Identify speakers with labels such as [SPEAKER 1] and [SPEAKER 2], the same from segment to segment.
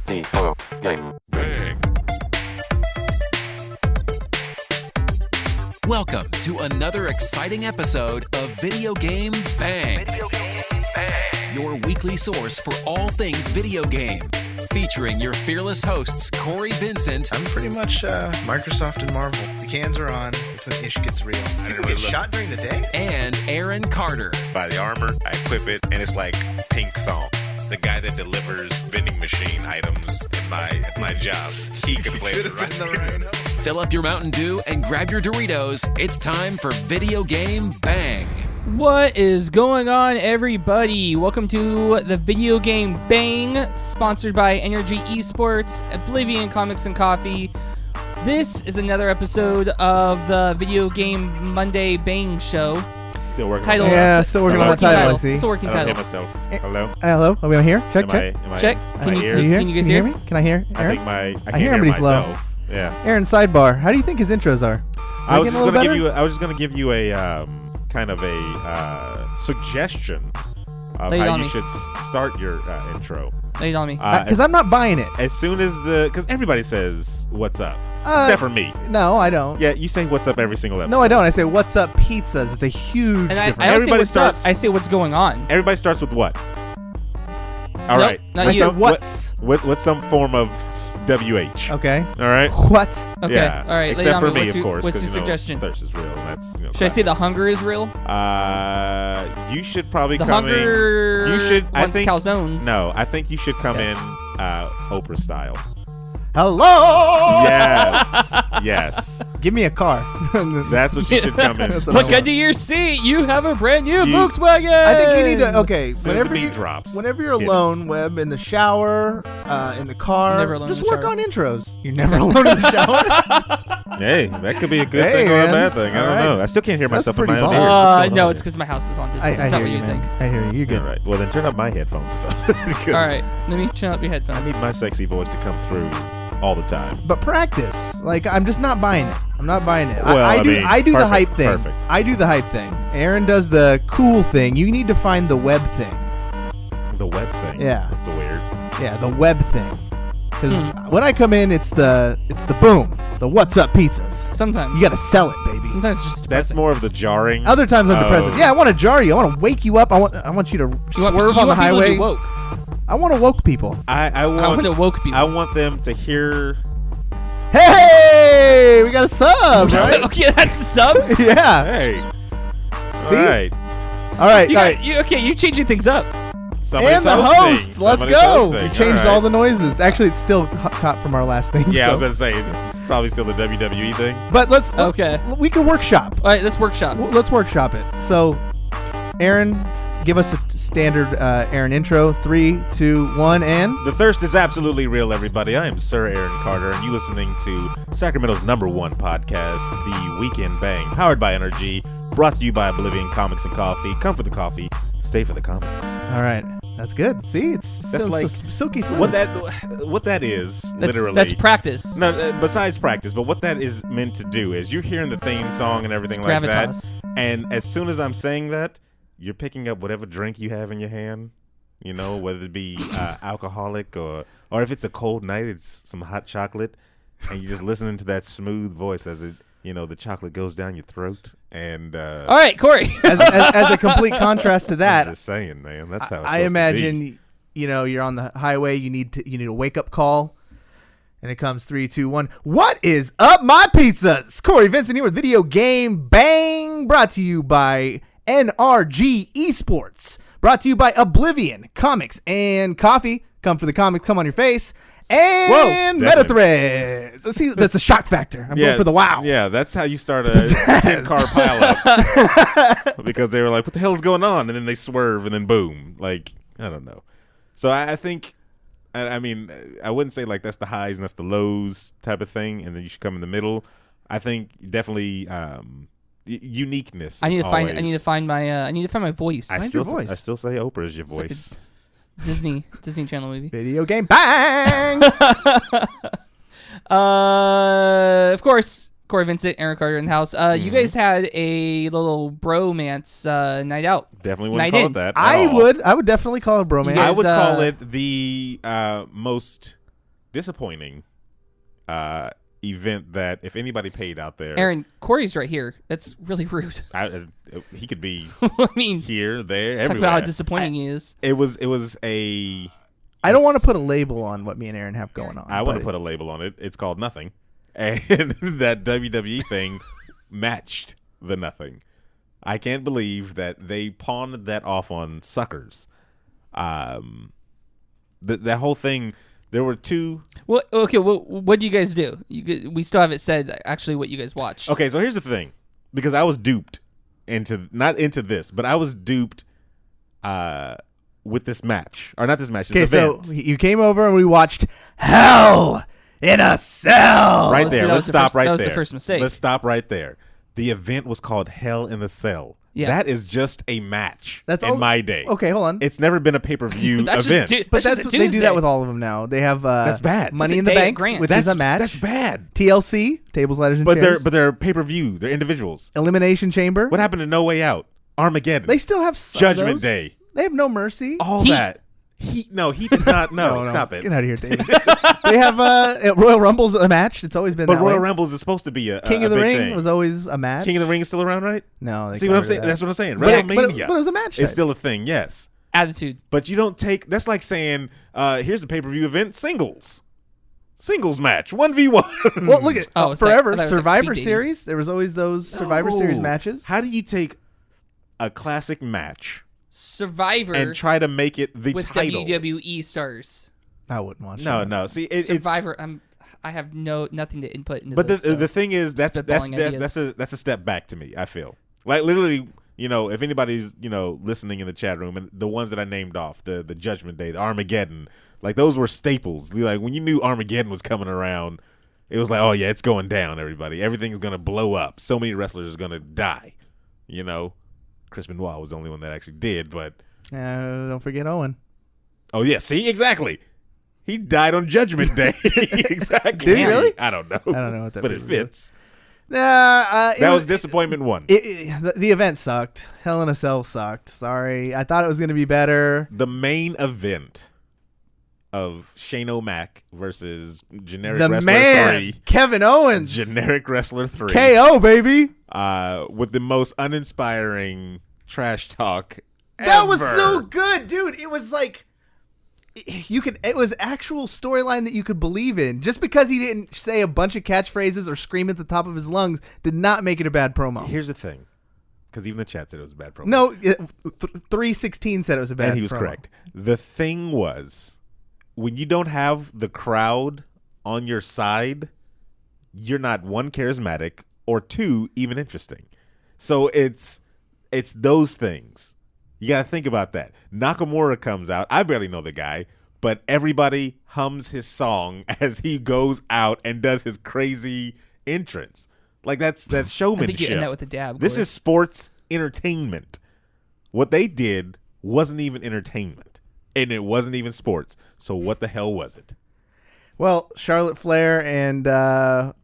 [SPEAKER 1] Video Game Bang.
[SPEAKER 2] Welcome to another exciting episode of Video Game Bang. Your weekly source for all things video game. Featuring your fearless hosts, Cory Vincent.
[SPEAKER 3] I'm pretty much Microsoft and Marvel. The cans are on. It's when ish gets real. People get shot during the day?
[SPEAKER 2] And Aaron Carter.
[SPEAKER 4] Buy the armor, I equip it, and it's like pink thong. The guy that delivers vending machine items at my job, he could play the right.
[SPEAKER 2] Fill up your Mountain Dew and grab your Doritos. It's time for Video Game Bang.
[SPEAKER 5] What is going on, everybody? Welcome to the Video Game Bang, sponsored by Energy Esports, Oblivion Comics and Coffee. This is another episode of the Video Game Monday Bang Show.
[SPEAKER 4] Still working
[SPEAKER 5] Title.
[SPEAKER 4] on
[SPEAKER 6] Yeah, still working on the title, I see.
[SPEAKER 5] It's a working
[SPEAKER 4] I don't hear
[SPEAKER 5] title.
[SPEAKER 4] myself. Hello?
[SPEAKER 6] Hello? Are we on here? Check,
[SPEAKER 4] Am
[SPEAKER 6] check.
[SPEAKER 4] I
[SPEAKER 5] Check. Can you guys hear?
[SPEAKER 6] me? Can I hear
[SPEAKER 4] I
[SPEAKER 6] Aaron?
[SPEAKER 4] think I can't
[SPEAKER 6] hear
[SPEAKER 4] hear
[SPEAKER 6] everybody's low.
[SPEAKER 4] myself. Yeah.
[SPEAKER 6] Aaron, sidebar. How do you think his intros are?
[SPEAKER 4] I was
[SPEAKER 6] getting
[SPEAKER 4] just
[SPEAKER 6] a little
[SPEAKER 4] gonna give you a kind of a suggestion of
[SPEAKER 5] Lay it
[SPEAKER 4] how
[SPEAKER 5] on
[SPEAKER 4] you
[SPEAKER 5] me.
[SPEAKER 4] should start your intro.
[SPEAKER 5] Lay it on me.
[SPEAKER 6] Because I'm not buying it.
[SPEAKER 4] As soon as because everybody says what's up, except for me.
[SPEAKER 6] No, I don't.
[SPEAKER 4] Yeah, you say what's up every single episode.
[SPEAKER 6] No, I don't. I say, what's up, pizzas? It's a huge
[SPEAKER 5] And I
[SPEAKER 6] difference.
[SPEAKER 5] don't say
[SPEAKER 4] Everybody
[SPEAKER 5] what's up.
[SPEAKER 4] starts-
[SPEAKER 5] I say what's going on.
[SPEAKER 4] Everybody starts with what? All
[SPEAKER 5] Nope,
[SPEAKER 4] right.
[SPEAKER 5] not
[SPEAKER 6] I
[SPEAKER 5] you.
[SPEAKER 6] said, what's?
[SPEAKER 4] What's some form of WH?
[SPEAKER 6] Okay.
[SPEAKER 4] All right.
[SPEAKER 6] What?
[SPEAKER 5] Okay.
[SPEAKER 4] Yeah.
[SPEAKER 5] All right. Lay it
[SPEAKER 4] Except
[SPEAKER 5] on
[SPEAKER 4] for
[SPEAKER 5] me.
[SPEAKER 4] me,
[SPEAKER 5] What's
[SPEAKER 4] of
[SPEAKER 5] your-
[SPEAKER 4] course.
[SPEAKER 5] What's
[SPEAKER 4] 'cause,
[SPEAKER 5] your suggestion?
[SPEAKER 4] Thirst is real. And that's
[SPEAKER 5] Should I say the hunger is real?
[SPEAKER 4] You should probably
[SPEAKER 5] The
[SPEAKER 4] come
[SPEAKER 5] hunger
[SPEAKER 4] in. You should. I
[SPEAKER 5] wants
[SPEAKER 4] think.
[SPEAKER 5] calzones.
[SPEAKER 4] No, I think you should come in Oprah style.
[SPEAKER 6] Hello?
[SPEAKER 4] Yes. Yes.
[SPEAKER 6] Give me a car.
[SPEAKER 4] That's what you should come in.
[SPEAKER 6] That's what I
[SPEAKER 5] Look
[SPEAKER 6] want.
[SPEAKER 5] under your seat. You have a brand new
[SPEAKER 4] You-
[SPEAKER 5] Volkswagen.
[SPEAKER 6] I think you need to. Okay,
[SPEAKER 4] As soon as the beat drops,
[SPEAKER 6] whenever you're
[SPEAKER 4] hit
[SPEAKER 6] alone, Webb, in the shower, in the car,
[SPEAKER 5] Never alone
[SPEAKER 6] just
[SPEAKER 5] in the
[SPEAKER 6] work
[SPEAKER 5] shower.
[SPEAKER 6] on intros. You're never alone in the shower.
[SPEAKER 4] Hey, that could be a good
[SPEAKER 6] Hey,
[SPEAKER 4] thing or a
[SPEAKER 6] man.
[SPEAKER 4] bad thing. I
[SPEAKER 6] All
[SPEAKER 4] don't
[SPEAKER 6] right.
[SPEAKER 4] know. I still can't hear
[SPEAKER 6] That's
[SPEAKER 4] myself in my
[SPEAKER 6] pretty
[SPEAKER 4] own
[SPEAKER 6] bold.
[SPEAKER 4] ears. What's going
[SPEAKER 5] No,
[SPEAKER 4] on
[SPEAKER 5] it's because my house is haunted.
[SPEAKER 6] I
[SPEAKER 5] That's
[SPEAKER 6] hear
[SPEAKER 5] not what
[SPEAKER 6] you,
[SPEAKER 5] you think.
[SPEAKER 6] man. I hear you. You're good.
[SPEAKER 4] All right. Well, then turn up my headphones. Because
[SPEAKER 5] All right, let me turn up your headphones.
[SPEAKER 4] I need my sexy voice to come through all the time.
[SPEAKER 6] But practice. Like, I'm just not buying it. I'm not buying it.
[SPEAKER 4] Well,
[SPEAKER 6] I do
[SPEAKER 4] mean,
[SPEAKER 6] the
[SPEAKER 4] perfect,
[SPEAKER 6] hype thing.
[SPEAKER 4] Perfect.
[SPEAKER 6] I do the hype thing. Aaron does the cool thing. You need to find the web thing.
[SPEAKER 4] The web thing.
[SPEAKER 6] Yeah.
[SPEAKER 4] That's a weird.
[SPEAKER 6] Yeah, the web thing. Because when I come in, it's the boom. The what's up pizzas.
[SPEAKER 5] Sometimes.
[SPEAKER 6] You got to sell it, baby.
[SPEAKER 5] Sometimes it's just
[SPEAKER 4] That's
[SPEAKER 5] depressing.
[SPEAKER 4] more of the jarring.
[SPEAKER 6] Other times I'm
[SPEAKER 4] Oh.
[SPEAKER 6] depressed. Yeah, I want to jar you. I want to wake you up. I want you to
[SPEAKER 5] You want-
[SPEAKER 6] swerve
[SPEAKER 5] you
[SPEAKER 6] on the
[SPEAKER 5] want people to
[SPEAKER 6] highway.
[SPEAKER 5] be woke.
[SPEAKER 6] I want to woke people.
[SPEAKER 4] I
[SPEAKER 5] I want to
[SPEAKER 4] want.
[SPEAKER 5] woke people.
[SPEAKER 4] I want them to hear.
[SPEAKER 6] Hey, we got a sub, right?
[SPEAKER 5] Okay, that's a sub.
[SPEAKER 6] Yeah.
[SPEAKER 4] Hey.
[SPEAKER 6] See?
[SPEAKER 4] All right.
[SPEAKER 6] All right.
[SPEAKER 5] You
[SPEAKER 6] all
[SPEAKER 5] got,
[SPEAKER 6] right.
[SPEAKER 5] you changing things up.
[SPEAKER 4] Somebody's
[SPEAKER 6] And the
[SPEAKER 4] hosting.
[SPEAKER 6] host. Let's
[SPEAKER 4] Somebody's
[SPEAKER 6] go.
[SPEAKER 4] hosting.
[SPEAKER 6] We changed
[SPEAKER 4] right.
[SPEAKER 6] all the noises. Actually, it's still caught from our last thing.
[SPEAKER 4] Yeah, I
[SPEAKER 6] so.
[SPEAKER 4] was gonna say it's probably still the WWE thing.
[SPEAKER 6] But let's.
[SPEAKER 5] Okay.
[SPEAKER 6] We can workshop.
[SPEAKER 5] All right, let's workshop.
[SPEAKER 6] Let's workshop it. So, Aaron, give us a standard Aaron intro. 3, 2, 1, and.
[SPEAKER 4] The thirst is absolutely real, everybody. I am Sir Aaron Carter, and you listening to Sacramento's #1 podcast, The Weekend Bang, powered by Energy, brought to you by Oblivion Comics and Coffee. Come for the coffee, stay for the comics.
[SPEAKER 6] All right. That's good. See, it's
[SPEAKER 4] That's
[SPEAKER 6] so,
[SPEAKER 4] like-
[SPEAKER 6] so silky smooth.
[SPEAKER 4] What that is, literally.
[SPEAKER 5] That's practice.
[SPEAKER 4] No, besides practice, but what that is meant to do is you're hearing the theme song and everything
[SPEAKER 5] It's
[SPEAKER 4] like
[SPEAKER 5] gravitas.
[SPEAKER 4] that, and as soon as I'm saying that, you're picking up whatever drink you have in your hand, you know, whether it be alcoholic or if it's a cold night, it's some hot chocolate, and you're just listening to that smooth voice as it, you know, the chocolate goes down your throat, and
[SPEAKER 5] All right, Cory.
[SPEAKER 6] as a complete contrast to
[SPEAKER 4] I'm
[SPEAKER 6] that,
[SPEAKER 4] just saying, man, that's how it's
[SPEAKER 6] I
[SPEAKER 4] supposed to be.
[SPEAKER 6] imagine, you know, you're on the highway. You need a wake up call, and it comes 3, 2, 1. What is up, my pizzas? Cory Vincent here with Video Game Bang, brought to you by NRG Esports, brought to you by Oblivion Comics and Coffee. Come for the comics, come on your face. And
[SPEAKER 4] Whoa,
[SPEAKER 6] MetaThreads. See, that's a shock factor. I'm going for the wow.
[SPEAKER 4] Yeah, that's how you start a 10-car pileup. Because they were like, what the hell is going on? And then they swerve, and then boom. Like, I don't know. So I think, I mean, I wouldn't say like that's the highs and that's the lows type of thing, and then you should come in the middle. I think definitely uniqueness.
[SPEAKER 5] I need
[SPEAKER 4] is
[SPEAKER 5] to find. I
[SPEAKER 4] always-
[SPEAKER 5] need to find my voice.
[SPEAKER 6] Find your voice.
[SPEAKER 4] I still say Oprah is your
[SPEAKER 5] It's like
[SPEAKER 4] voice.
[SPEAKER 5] a Disney Channel movie.
[SPEAKER 6] Video Game Bang.
[SPEAKER 5] Of course, Cory Vincent, Aaron Carter in the house. You guys had a little bromance night out.
[SPEAKER 4] Definitely
[SPEAKER 5] Night
[SPEAKER 4] wouldn't call
[SPEAKER 5] in.
[SPEAKER 4] it that. at
[SPEAKER 6] I
[SPEAKER 4] all.
[SPEAKER 6] would definitely call it bromance.
[SPEAKER 5] You
[SPEAKER 4] I
[SPEAKER 5] guys,
[SPEAKER 4] would call it the most disappointing event that if anybody paid out there,
[SPEAKER 5] Aaron, Cory's right here. That's really rude.
[SPEAKER 4] He could be
[SPEAKER 5] I mean,
[SPEAKER 4] here, there,
[SPEAKER 5] talk
[SPEAKER 4] everywhere.
[SPEAKER 5] about how disappointing he is.
[SPEAKER 4] It was a.
[SPEAKER 6] I don't want to put a label on what me and Aaron have going on.
[SPEAKER 4] I want to put a label on it. It's called nothing, and that WWE thing matched the nothing. I can't believe that they pawned that off on suckers. That whole thing. There were two.
[SPEAKER 5] Well, okay. Well, what do you guys do? We still haven't said actually what you guys watched.
[SPEAKER 4] Okay, so here's the thing, because I was duped not into this, but I was duped with this match, or not this match. This event.
[SPEAKER 6] So you came over and we watched Hell in a Cell.
[SPEAKER 4] Right there. Let's stop right there.
[SPEAKER 5] That was the first mistake.
[SPEAKER 4] Let's stop right there. The event was called Hell in a Cell.
[SPEAKER 5] Yeah.
[SPEAKER 4] That is just a match in my day.
[SPEAKER 6] Okay, hold on.
[SPEAKER 4] It's never been a pay-per-view event.
[SPEAKER 6] But that's what they do that with all of them now. They have
[SPEAKER 4] that's bad.
[SPEAKER 6] Money in the Bank, which is a match.
[SPEAKER 4] That's bad.
[SPEAKER 6] TLC, Tables, Ladders, and Chairs.
[SPEAKER 4] But they're pay-per-view. They're individuals.
[SPEAKER 6] Elimination Chamber.
[SPEAKER 4] What happened to No Way Out? Armageddon.
[SPEAKER 6] They still have some
[SPEAKER 4] Judgment
[SPEAKER 6] of those.
[SPEAKER 4] Day.
[SPEAKER 6] They have No Mercy.
[SPEAKER 4] All that. Heat does not. No, stop it.
[SPEAKER 6] Get out of here, David. They have Royal Rumble's a match. It's always been
[SPEAKER 4] But
[SPEAKER 6] that
[SPEAKER 4] Royal
[SPEAKER 6] way.
[SPEAKER 4] Rumbles is supposed to be a
[SPEAKER 6] King of the
[SPEAKER 4] big
[SPEAKER 6] Ring
[SPEAKER 4] thing.
[SPEAKER 6] was always a match.
[SPEAKER 4] King of the Ring is still around, right?
[SPEAKER 6] No.
[SPEAKER 4] See what I'm saying? That's what I'm saying.
[SPEAKER 6] But
[SPEAKER 4] WrestleMania.
[SPEAKER 6] it was a match.
[SPEAKER 4] It's still a thing, yes.
[SPEAKER 5] Attitude.
[SPEAKER 4] But you don't take. That's like saying, here's the pay-per-view event, singles match, 1v1.
[SPEAKER 6] Well, look at
[SPEAKER 5] Oh, it's
[SPEAKER 6] forever
[SPEAKER 5] like- I thought it was like
[SPEAKER 6] Survivor
[SPEAKER 5] speed dating.
[SPEAKER 6] Series. There was always those Survivor Series matches.
[SPEAKER 4] How do you take a classic match
[SPEAKER 5] Survivor
[SPEAKER 4] and try to make it the
[SPEAKER 5] with
[SPEAKER 4] title?
[SPEAKER 5] WWE stars.
[SPEAKER 6] I wouldn't watch
[SPEAKER 4] No. See,
[SPEAKER 5] Survivor. I have nothing to input into
[SPEAKER 4] But
[SPEAKER 5] this.
[SPEAKER 4] the thing is, that's
[SPEAKER 5] spitballing
[SPEAKER 4] a step back to me. I feel like literally, if anybody's listening in the chat room, and the ones that I named off, the Judgment Day, the Armageddon, like those were staples. Like when you knew Armageddon was coming around, it was like, oh yeah, it's going down. Everybody, everything's gonna blow up. So many wrestlers are gonna die. Chris Benoit was the only one that actually did, but
[SPEAKER 6] don't forget Owen.
[SPEAKER 4] oh yeah, see, exactly. He died on Judgment Day. Exactly.
[SPEAKER 6] Did he really?
[SPEAKER 4] I don't know.
[SPEAKER 6] I don't know what that
[SPEAKER 4] but it
[SPEAKER 6] was.
[SPEAKER 4] fits.
[SPEAKER 6] That
[SPEAKER 4] was disappointment one.
[SPEAKER 6] The event sucked. Hell in a Cell sucked. Sorry. I thought it was going to be better.
[SPEAKER 4] The main event of Shane O'Mac versus Generic
[SPEAKER 6] The
[SPEAKER 4] Wrestler
[SPEAKER 6] man,
[SPEAKER 4] 3.
[SPEAKER 6] Kevin Owens.
[SPEAKER 4] Generic Wrestler 3.
[SPEAKER 6] KO, baby.
[SPEAKER 4] With the most uninspiring trash talk
[SPEAKER 6] That was
[SPEAKER 4] ever.
[SPEAKER 6] so good, dude. It was like it was actual storyline that you could believe in. Just because he didn't say a bunch of catchphrases or scream at the top of his lungs did not make it a bad promo.
[SPEAKER 4] Here's the thing, because even the chat said it was a bad promo.
[SPEAKER 6] No, 316 said it was a bad promo.
[SPEAKER 4] And he was correct. The thing was, when you don't have the crowd on your side, you're not, one, charismatic, or two, even interesting. So it's those things. You got to think about that. Nakamura comes out. I barely know the guy, but everybody hums his song as he goes out and does his crazy entrance. Like that's showmanship.
[SPEAKER 5] I think you end that with a dab.
[SPEAKER 4] This
[SPEAKER 5] Corey.
[SPEAKER 4] is sports entertainment. What they did wasn't even entertainment, and it wasn't even sports. So what the hell was it?
[SPEAKER 6] Well, Charlotte Flair and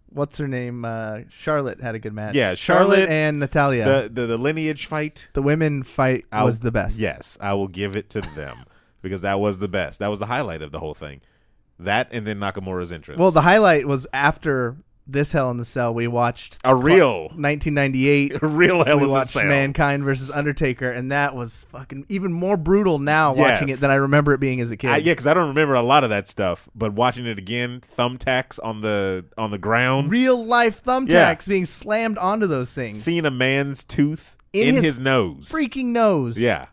[SPEAKER 6] what's her name? Charlotte had a good match.
[SPEAKER 4] Yeah,
[SPEAKER 6] Charlotte
[SPEAKER 4] Charlotte
[SPEAKER 6] and Natalya.
[SPEAKER 4] The lineage fight.
[SPEAKER 6] The women fight was the best.
[SPEAKER 4] Yes, I will give it to them because that was the best. That was the highlight of the whole thing. That and then Nakamura's entrance.
[SPEAKER 6] Well, the highlight was after this Hell in the Cell. We watched
[SPEAKER 4] a real
[SPEAKER 6] 1998.
[SPEAKER 4] A real Hell
[SPEAKER 6] we
[SPEAKER 4] in the
[SPEAKER 6] watched
[SPEAKER 4] Cell.
[SPEAKER 6] Mankind versus Undertaker, and that was fucking even more brutal now watching
[SPEAKER 4] Yes.
[SPEAKER 6] it than I remember it being as a kid.
[SPEAKER 4] Yeah, because I don't remember a lot of that stuff, but watching it again, thumbtacks on the ground,
[SPEAKER 6] Real life thumbtacks
[SPEAKER 4] Yeah.
[SPEAKER 6] being slammed onto those things.
[SPEAKER 4] seeing a man's tooth in his nose,
[SPEAKER 6] freaking nose.
[SPEAKER 4] yeah,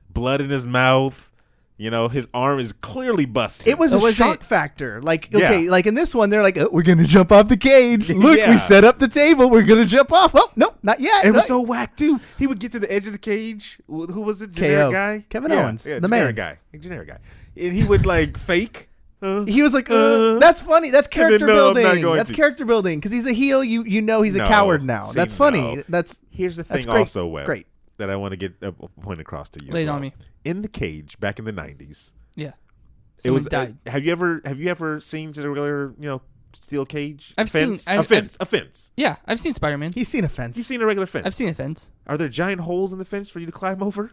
[SPEAKER 4] blood in his mouth. His arm is clearly busted.
[SPEAKER 6] It was
[SPEAKER 5] Oh,
[SPEAKER 6] a
[SPEAKER 5] was
[SPEAKER 6] shock
[SPEAKER 5] it?
[SPEAKER 6] factor. Like, okay,
[SPEAKER 4] Yeah.
[SPEAKER 6] like in this one, they're like, oh, we're going to jump off the cage. Look,
[SPEAKER 4] Yeah.
[SPEAKER 6] we set up the table. We're going to jump off. Oh, no, not yet.
[SPEAKER 4] It was
[SPEAKER 6] Not-
[SPEAKER 4] so whack too. He would get to the edge of the cage. Who was it? Generic
[SPEAKER 6] KO.
[SPEAKER 4] guy.
[SPEAKER 6] Kevin
[SPEAKER 4] Yeah,
[SPEAKER 6] Owens,
[SPEAKER 4] yeah,
[SPEAKER 6] the
[SPEAKER 4] generic
[SPEAKER 6] man.
[SPEAKER 4] guy, generic guy, and he would like fake.
[SPEAKER 6] He was like, that's funny. That's
[SPEAKER 4] And then,
[SPEAKER 6] character
[SPEAKER 4] no, I'm not
[SPEAKER 6] building.
[SPEAKER 4] going
[SPEAKER 6] That's
[SPEAKER 4] to.
[SPEAKER 6] character building because he's a heel. You know he's a
[SPEAKER 4] No.
[SPEAKER 6] coward now.
[SPEAKER 4] See,
[SPEAKER 6] That's funny.
[SPEAKER 4] no.
[SPEAKER 6] That's
[SPEAKER 4] Here's the
[SPEAKER 6] that's
[SPEAKER 4] thing,
[SPEAKER 6] great.
[SPEAKER 4] also, Webb,
[SPEAKER 6] Great.
[SPEAKER 4] that I want to get a point across to you.
[SPEAKER 5] Lay it
[SPEAKER 4] as well.
[SPEAKER 5] on me.
[SPEAKER 4] In the cage back in the '90s,
[SPEAKER 5] Yeah.
[SPEAKER 4] it
[SPEAKER 5] Someone
[SPEAKER 4] was.
[SPEAKER 5] died.
[SPEAKER 4] Have you ever seen just a regular steel cage?
[SPEAKER 5] I've
[SPEAKER 4] fence?
[SPEAKER 5] seen- I've-
[SPEAKER 4] a fence.
[SPEAKER 5] Yeah, I've seen Spider-Man.
[SPEAKER 6] He's seen a fence.
[SPEAKER 4] You've seen a regular fence.
[SPEAKER 5] I've seen a fence.
[SPEAKER 4] Are there giant holes in the fence for you to climb over?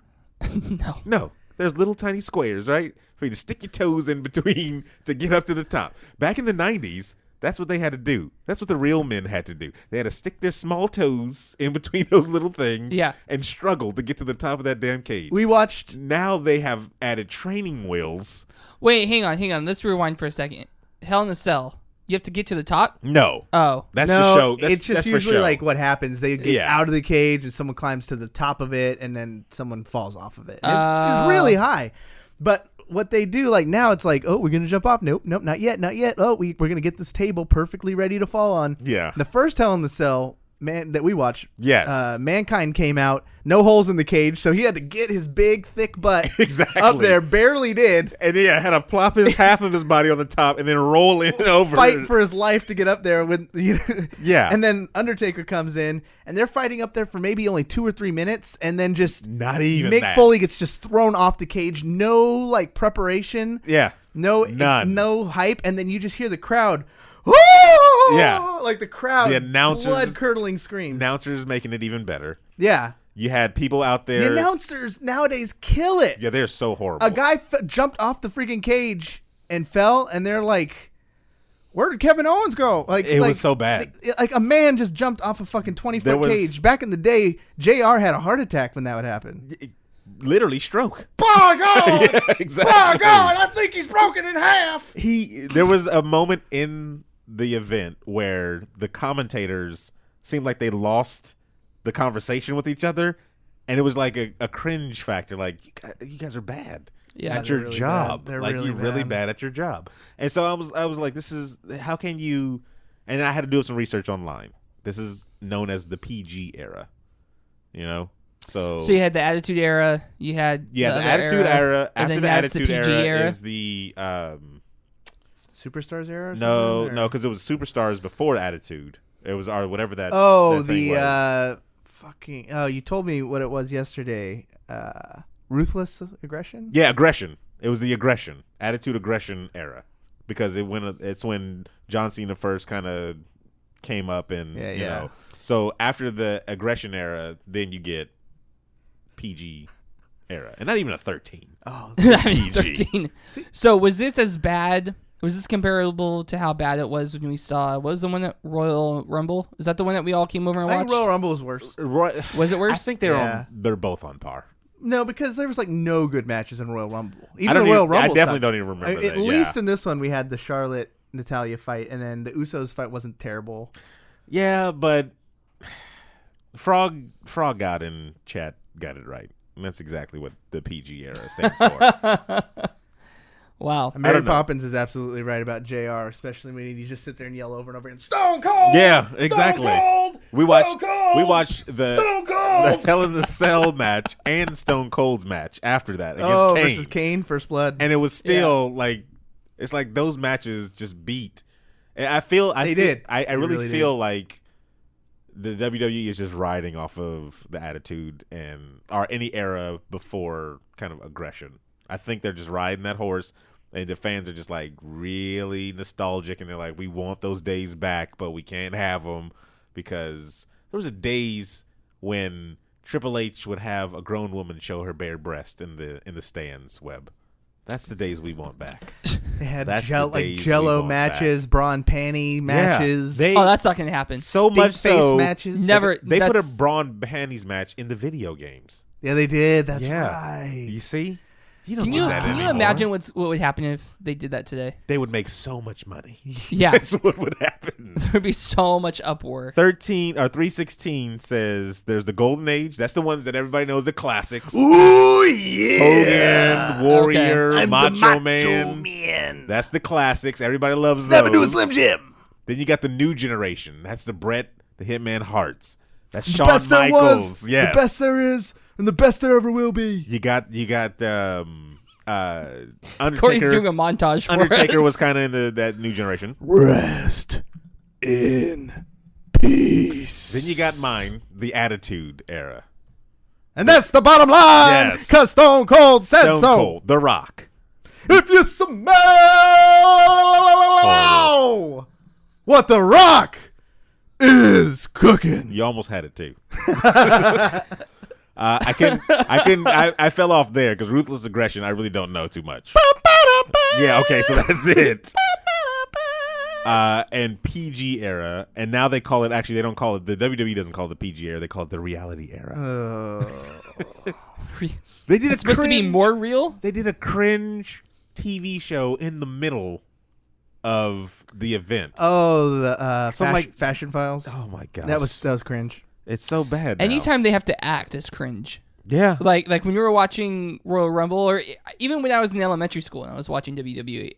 [SPEAKER 5] No.
[SPEAKER 4] No. there's little tiny squares, right? For you to stick your toes in between to get up to the top. Back in the 90s, that's what they had to do. That's what the real men had to do. They had to stick their small toes in between those little things and struggle to get to the top of that damn cage.
[SPEAKER 6] We watched.
[SPEAKER 4] Now they have added training wheels.
[SPEAKER 5] Wait, hang on. Let's rewind for a second. Hell in a Cell. You have to get to the top?
[SPEAKER 4] No.
[SPEAKER 5] Oh.
[SPEAKER 4] That's the show.
[SPEAKER 6] It's just
[SPEAKER 4] that's
[SPEAKER 6] usually
[SPEAKER 4] for show.
[SPEAKER 6] like what happens. They get out of the cage and someone climbs to the top of it and then someone falls off of it. It's really high. But what they do, like now it's like, oh, we're going to jump off. Nope, not yet. Oh, we're going to get this table perfectly ready to fall on.
[SPEAKER 4] Yeah.
[SPEAKER 6] The first Hell in the Cell that we watched,
[SPEAKER 4] yes,
[SPEAKER 6] Mankind came out, no holes in the cage, so he had to get his big, thick butt up there, barely did.
[SPEAKER 4] And had to plop half of his body on the top and then roll in over.
[SPEAKER 6] Fight for his life to get up there.
[SPEAKER 4] Yeah.
[SPEAKER 6] And then Undertaker comes in, and they're fighting up there for maybe only 2 or 3 minutes, and then just
[SPEAKER 4] not even
[SPEAKER 6] Mick Foley gets just thrown off the cage. No, like, preparation.
[SPEAKER 4] Yeah.
[SPEAKER 6] None. No hype, and then you just hear the crowd.
[SPEAKER 4] Yeah,
[SPEAKER 6] like the crowd,
[SPEAKER 4] the announcers,
[SPEAKER 6] blood-curdling screams.
[SPEAKER 4] Announcers making it even better.
[SPEAKER 6] Yeah,
[SPEAKER 4] you had people out there.
[SPEAKER 6] The announcers nowadays kill it.
[SPEAKER 4] Yeah, they're so horrible.
[SPEAKER 6] A guy jumped off the freaking cage and fell, and they're like, "Where did Kevin Owens go?" Like
[SPEAKER 4] it was so bad.
[SPEAKER 6] Like a man just jumped off a fucking 20-foot cage. Back in the day, JR had a heart attack when that would happen.
[SPEAKER 4] Literally stroke.
[SPEAKER 6] By God!
[SPEAKER 4] Yeah, exactly.
[SPEAKER 6] By God! I think he's broken in half.
[SPEAKER 4] There was a moment in the event where the commentators seemed like they lost the conversation with each other, and it was like a cringe factor. Like, you guys are bad at your
[SPEAKER 6] really
[SPEAKER 4] job.
[SPEAKER 6] Bad. They're
[SPEAKER 4] like, you're really bad at your job. And so I was like, this is, how can you? And I had to do some research online. This is known as the PG era. You know. So
[SPEAKER 5] you had the Attitude Era. You had
[SPEAKER 4] the Attitude Era. After the Attitude era is the
[SPEAKER 6] Superstars era?
[SPEAKER 4] No, because it was Superstars before Attitude. It was whatever that.
[SPEAKER 6] Oh,
[SPEAKER 4] that thing was.
[SPEAKER 6] Fucking. Oh, you told me what it was yesterday. Ruthless Aggression.
[SPEAKER 4] Yeah, Aggression. It was the Aggression, Attitude Aggression era, because it's when John Cena first kind of came up, and you know. So after the Aggression era, then you get PG era, and not even a 13.
[SPEAKER 5] Oh, PG. 13. So was this as bad? Was this comparable to how bad it was when we saw? What was the one at Royal Rumble? Is that the one that we all came over and watched?
[SPEAKER 6] I think Royal Rumble was worse.
[SPEAKER 5] Was it worse?
[SPEAKER 4] I think they're both on par.
[SPEAKER 6] No, because there was like no good matches in Royal Rumble. Even the Royal Rumble.
[SPEAKER 4] I definitely don't even remember that.
[SPEAKER 6] At least in this one, we had the Charlotte Natalya fight, and then the Usos fight wasn't terrible.
[SPEAKER 4] Yeah, but Frog God in chat got it right. And that's exactly what the PG era stands for.
[SPEAKER 5] Wow.
[SPEAKER 6] Mary Poppins is absolutely right about JR, especially when you just sit there and yell over and over again, Stone Cold!
[SPEAKER 4] Yeah, exactly.
[SPEAKER 6] Stone Cold!
[SPEAKER 4] We watched the Hell in the Cell match and Stone Cold's match after that against Kane.
[SPEAKER 6] Versus Kane, First Blood.
[SPEAKER 4] And it was still like, it's like those matches just beat. And I really feel like the WWE is just riding off of the Attitude or any era before kind of Aggression. I think they're just riding that horse, and the fans are just like really nostalgic, and they're like, we want those days back, but we can't have them because there was days when Triple H would have a grown woman show her bare breast in the stands. Webb. That's the days we want back.
[SPEAKER 6] They had Jello matches, bra and panty matches.
[SPEAKER 5] That's not going to happen.
[SPEAKER 4] So much so,
[SPEAKER 6] matches.
[SPEAKER 5] Never.
[SPEAKER 4] They put a bra and panties match in the video games.
[SPEAKER 6] Yeah, they did. That's right.
[SPEAKER 4] You see?
[SPEAKER 5] Can you imagine what would happen if they did that today?
[SPEAKER 4] They would make so much money.
[SPEAKER 5] Yeah.
[SPEAKER 4] That's what would happen.
[SPEAKER 5] There would be so much uproar.
[SPEAKER 4] 316 says there's the Golden Age. That's the ones that everybody knows, the classics.
[SPEAKER 6] Ooh, yeah.
[SPEAKER 4] Hogan, Warrior,
[SPEAKER 6] I'm
[SPEAKER 4] Macho
[SPEAKER 6] the
[SPEAKER 4] Man. That's the classics. Everybody loves those.
[SPEAKER 6] Never do a Slim Jim.
[SPEAKER 4] Then you got the new generation. That's the Bret, the Hitman Harts. That's
[SPEAKER 6] the
[SPEAKER 4] Shawn
[SPEAKER 6] best
[SPEAKER 4] Michaels.
[SPEAKER 6] There was,
[SPEAKER 4] yes.
[SPEAKER 6] The best there is. And the best there ever will be.
[SPEAKER 4] You got Undertaker.
[SPEAKER 5] Corey's doing a montage for
[SPEAKER 4] Undertaker
[SPEAKER 5] us.
[SPEAKER 4] was kind of in that new generation.
[SPEAKER 6] Rest in peace.
[SPEAKER 4] Then you got mine, the Attitude Era.
[SPEAKER 6] And that's the bottom line.
[SPEAKER 4] Yes.
[SPEAKER 6] Because Stone Cold said so.
[SPEAKER 4] Stone Cold, The Rock.
[SPEAKER 6] If you smell what The Rock is cooking.
[SPEAKER 4] You almost had it too. I fell off there because ruthless aggression. I really don't know too much. Yeah. Okay. So that's it. And PG era, and now they call it. Actually, they don't call it. The WWE doesn't call it the PG era. They call it the reality era. They did
[SPEAKER 5] it's supposed to be more real.
[SPEAKER 4] They did a cringe TV show in the middle of the event.
[SPEAKER 6] Oh, the Fashion Files.
[SPEAKER 4] Oh my god,
[SPEAKER 6] that was cringe.
[SPEAKER 4] It's so bad. Now.
[SPEAKER 5] Anytime they have to act is cringe.
[SPEAKER 4] Yeah,
[SPEAKER 5] like when you were watching Royal Rumble, or even when I was in elementary school and I was watching WWE,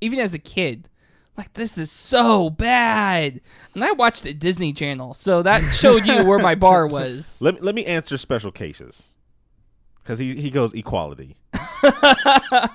[SPEAKER 5] even as a kid. Like, this is so bad. And I watched the Disney Channel, so that showed you where my bar was.
[SPEAKER 4] Let me answer special cases. Because he goes equality.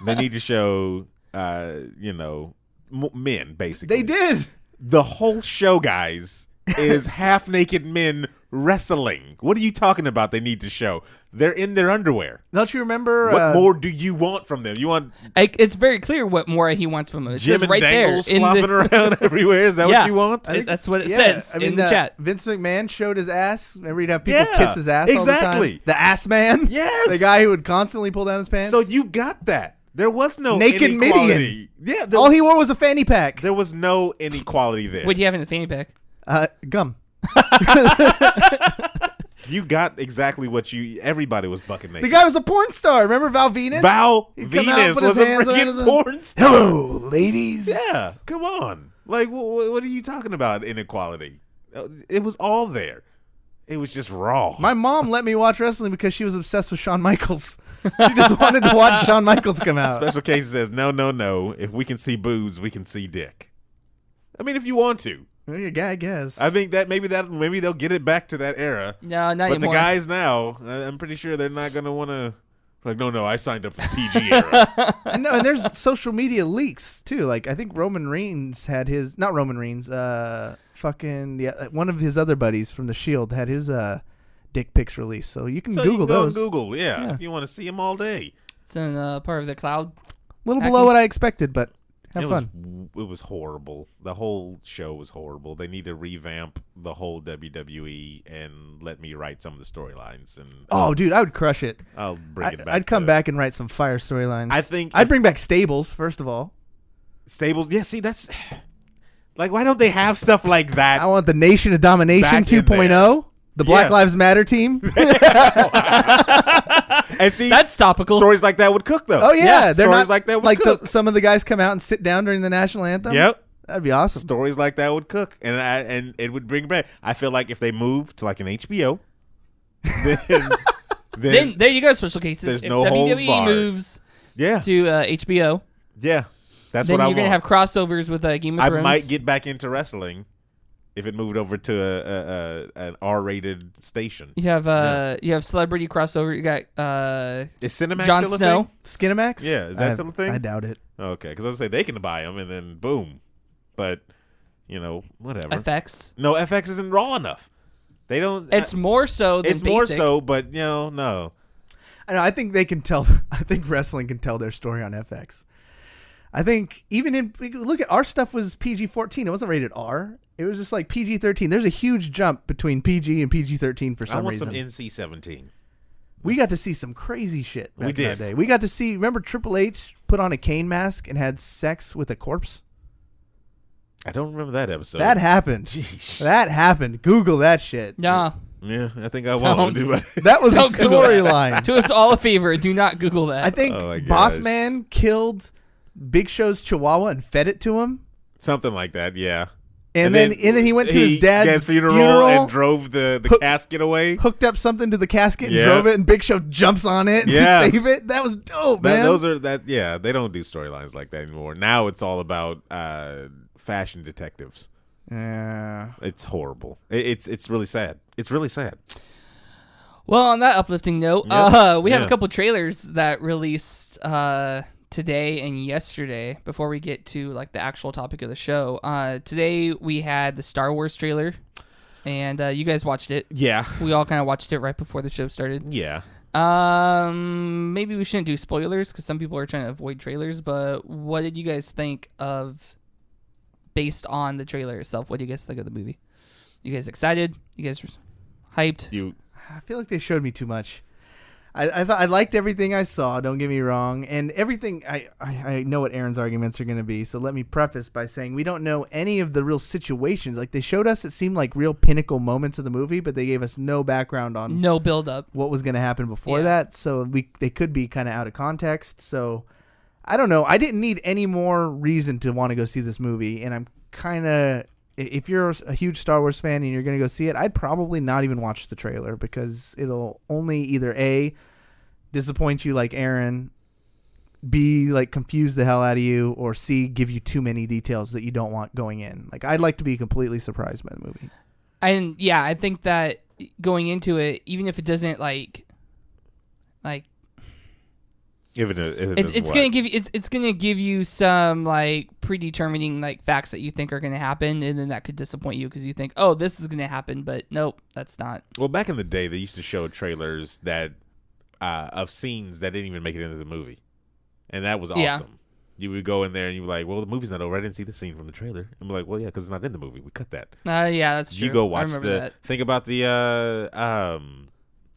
[SPEAKER 4] They need to show, men, basically.
[SPEAKER 6] They did.
[SPEAKER 4] The whole show, guys, is half-naked men wrestling. What are you talking about they need to show? They're in their underwear.
[SPEAKER 6] Don't you remember?
[SPEAKER 4] What more do you want from them? You want...
[SPEAKER 5] It's very clear what more he wants from them. It
[SPEAKER 4] Jim and
[SPEAKER 5] right
[SPEAKER 4] Dangles
[SPEAKER 5] there
[SPEAKER 4] flopping around everywhere? Is that what you want?
[SPEAKER 5] That's what it says in the chat.
[SPEAKER 6] Vince McMahon showed his ass. Remember, you'd have people kiss his ass all the time? The ass man?
[SPEAKER 4] Yes.
[SPEAKER 6] The guy who would constantly pull down his pants?
[SPEAKER 4] So you got that. There was no
[SPEAKER 6] naked
[SPEAKER 4] inequality.
[SPEAKER 6] Midian. Yeah, all he wore was a fanny pack.
[SPEAKER 4] There was no inequality there.
[SPEAKER 5] What do you have in the fanny pack?
[SPEAKER 6] Gum.
[SPEAKER 4] You got exactly what everybody was bucking naked.
[SPEAKER 6] The guy was a porn star. Remember Val Venus?
[SPEAKER 4] Val Venus was a freaking porn star.
[SPEAKER 6] Hello, ladies.
[SPEAKER 4] Yeah, come on. Like, what are you talking about, inequality? It was all there. It was just raw.
[SPEAKER 6] My mom let me watch wrestling because she was obsessed with Shawn Michaels. She just wanted to watch Shawn Michaels come out.
[SPEAKER 4] Special Case says, no. If we can see boobs, we can see dick. I mean, if you want to.
[SPEAKER 6] Well, yeah, I guess.
[SPEAKER 4] I think maybe they'll get it back to that era.
[SPEAKER 5] No, not
[SPEAKER 4] but
[SPEAKER 5] anymore.
[SPEAKER 4] The guys now, I'm pretty sure they're not going to want to. Like, no, I signed up for PG era.
[SPEAKER 6] No, and there's social media leaks too. Like, I think Roman Reigns had his, not Roman Reigns, one of his other buddies from the Shield had his dick pics released. So you can Google those.
[SPEAKER 4] Google, yeah, if you want to see them all day.
[SPEAKER 5] It's in part of the cloud.
[SPEAKER 6] A little below what I expected, but. Have fun.
[SPEAKER 4] It was horrible. The whole show was horrible. They need to revamp the whole WWE and let me write some of the storylines. And
[SPEAKER 6] dude, I would crush it.
[SPEAKER 4] I'll bring it back.
[SPEAKER 6] I'd come back and write some fire storylines.
[SPEAKER 4] I think
[SPEAKER 6] I'd bring back Stables first of all.
[SPEAKER 4] Stables, yeah. See, that's like, why don't they have stuff like that?
[SPEAKER 6] I want the Nation of Domination 2.0. The Black Lives Matter team.
[SPEAKER 4] And see,
[SPEAKER 5] that's topical.
[SPEAKER 4] Stories like that would cook, though.
[SPEAKER 6] Oh yeah, they're
[SPEAKER 4] stories
[SPEAKER 6] not,
[SPEAKER 4] like that would cook.
[SPEAKER 6] Some of the guys come out and sit down during the national anthem.
[SPEAKER 4] Yep,
[SPEAKER 6] that'd be awesome.
[SPEAKER 4] Stories like that would cook, and it would bring back. I feel like if they moved to like an HBO, then
[SPEAKER 5] there you go. Special Cases.
[SPEAKER 4] There's
[SPEAKER 5] if
[SPEAKER 4] no holds
[SPEAKER 5] WWE
[SPEAKER 4] barred.
[SPEAKER 5] moves, to HBO,
[SPEAKER 4] that's
[SPEAKER 5] then
[SPEAKER 4] what I want.
[SPEAKER 5] You're gonna have crossovers with Game of Thrones.
[SPEAKER 4] I might get back into wrestling. If it moved over to an R-rated station,
[SPEAKER 5] you have celebrity crossover. You got
[SPEAKER 4] is Cinemax
[SPEAKER 5] Jon
[SPEAKER 4] still
[SPEAKER 5] Snow,
[SPEAKER 4] a thing?
[SPEAKER 6] Skinemax.
[SPEAKER 4] Yeah, is that still a thing?
[SPEAKER 6] I doubt it.
[SPEAKER 4] Okay, because I was gonna say they can buy them and then boom, but whatever.
[SPEAKER 5] FX.
[SPEAKER 4] No, FX isn't raw enough. They don't.
[SPEAKER 5] It's more so than
[SPEAKER 4] it's more
[SPEAKER 5] basic.
[SPEAKER 4] so, but no.
[SPEAKER 6] I know. I think they can tell. I think wrestling can tell their story on FX. I think even look at our stuff was PG-14. It wasn't rated R. It was just like PG-13. There's a huge jump between PG and PG-13 for some reason.
[SPEAKER 4] I want some NC-17.
[SPEAKER 6] We got to see some crazy shit back in our day.
[SPEAKER 4] We
[SPEAKER 6] We got to see, remember Triple H put on a cane mask and had sex with a corpse?
[SPEAKER 4] I don't remember that episode.
[SPEAKER 6] That happened.
[SPEAKER 4] Jeez.
[SPEAKER 6] That happened. Google that shit.
[SPEAKER 5] Nah.
[SPEAKER 4] Yeah, I think I won't.
[SPEAKER 6] That was a
[SPEAKER 5] Don't Google that.
[SPEAKER 6] storyline.
[SPEAKER 5] Do us all a favor. Do not Google that.
[SPEAKER 6] I think Boss Man killed Big Show's Chihuahua and fed it to him.
[SPEAKER 4] Something like that, yeah.
[SPEAKER 6] And then he went to his dad's funeral
[SPEAKER 4] and drove the casket away.
[SPEAKER 6] Hooked up something to the casket and drove it, and Big Show jumps on it to save it. That was dope, man.
[SPEAKER 4] They don't do storylines like that anymore. Now it's all about fashion detectives.
[SPEAKER 6] Yeah.
[SPEAKER 4] It's horrible. It's really sad. It's really sad.
[SPEAKER 5] Well, on that uplifting note, we have a couple trailers that released today and yesterday before we get to like the actual topic of the show. Today we had the Star Wars trailer, and you guys watched it.
[SPEAKER 4] Yeah.
[SPEAKER 5] We all kind of watched it right before the show started.
[SPEAKER 4] Yeah.
[SPEAKER 5] Maybe we shouldn't do spoilers because some people are trying to avoid trailers, but what did you guys think of, based on the trailer itself, what do you guys think of the movie? You guys excited? You guys hyped?
[SPEAKER 6] I feel like they showed me too much. I thought I liked everything I saw. Don't get me wrong, and everything. I know what Aaron's arguments are going to be. So let me preface by saying we don't know any of the real situations. Like they showed us, it seemed like real pinnacle moments of the movie, but they gave us no background on
[SPEAKER 5] no build up
[SPEAKER 6] what was going to happen before that. So they could be kind of out of context. So I don't know. I didn't need any more reason to want to go see this movie, and I'm kind of. If you're a huge Star Wars fan and you're going to go see it, I'd probably not even watch the trailer because it'll only either A, disappoint you like Aaron, B, like confuse the hell out of you, or C, give you too many details that you don't want going in. Like, I'd like to be completely surprised by the movie.
[SPEAKER 5] And yeah, I think that going into it, even if it doesn't like it's gonna give you some like predetermining like facts that you think are gonna happen, and then that could disappoint you because you think, oh, this is gonna happen, but nope, that's not.
[SPEAKER 4] Well, back in the day, they used to show trailers that of scenes that didn't even make it into the movie, and that was awesome.
[SPEAKER 5] Yeah.
[SPEAKER 4] You would go in there and you were like, well, the movie's not over. I didn't see the scene from the trailer. I'm like, well, yeah, because it's not in the movie. We cut that.
[SPEAKER 5] Yeah, that's true.
[SPEAKER 4] You go watch
[SPEAKER 5] that.
[SPEAKER 4] Think about the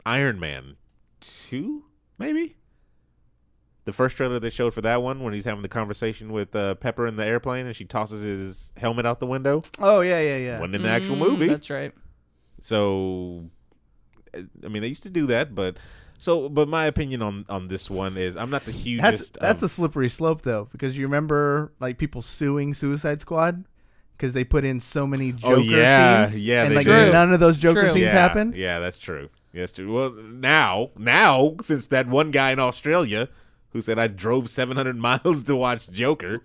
[SPEAKER 4] Iron Man 2, maybe. The first trailer they showed for that one, when he's having the conversation with Pepper in the airplane and she tosses his helmet out the window.
[SPEAKER 6] Oh, yeah.
[SPEAKER 4] Wasn't in the actual movie.
[SPEAKER 5] That's right.
[SPEAKER 4] So, I mean, they used to do that, but my opinion on this one is I'm not the hugest.
[SPEAKER 6] That's a slippery slope, though, because you remember like people suing Suicide Squad because they put in so many Joker scenes.
[SPEAKER 4] Yeah,
[SPEAKER 6] and
[SPEAKER 4] they
[SPEAKER 6] like
[SPEAKER 4] did.
[SPEAKER 6] none of those Joker scenes happened.
[SPEAKER 4] Yeah, that's true. Yes, true. Well, now, since that one guy in Australia who said I drove 700 miles to watch Joker,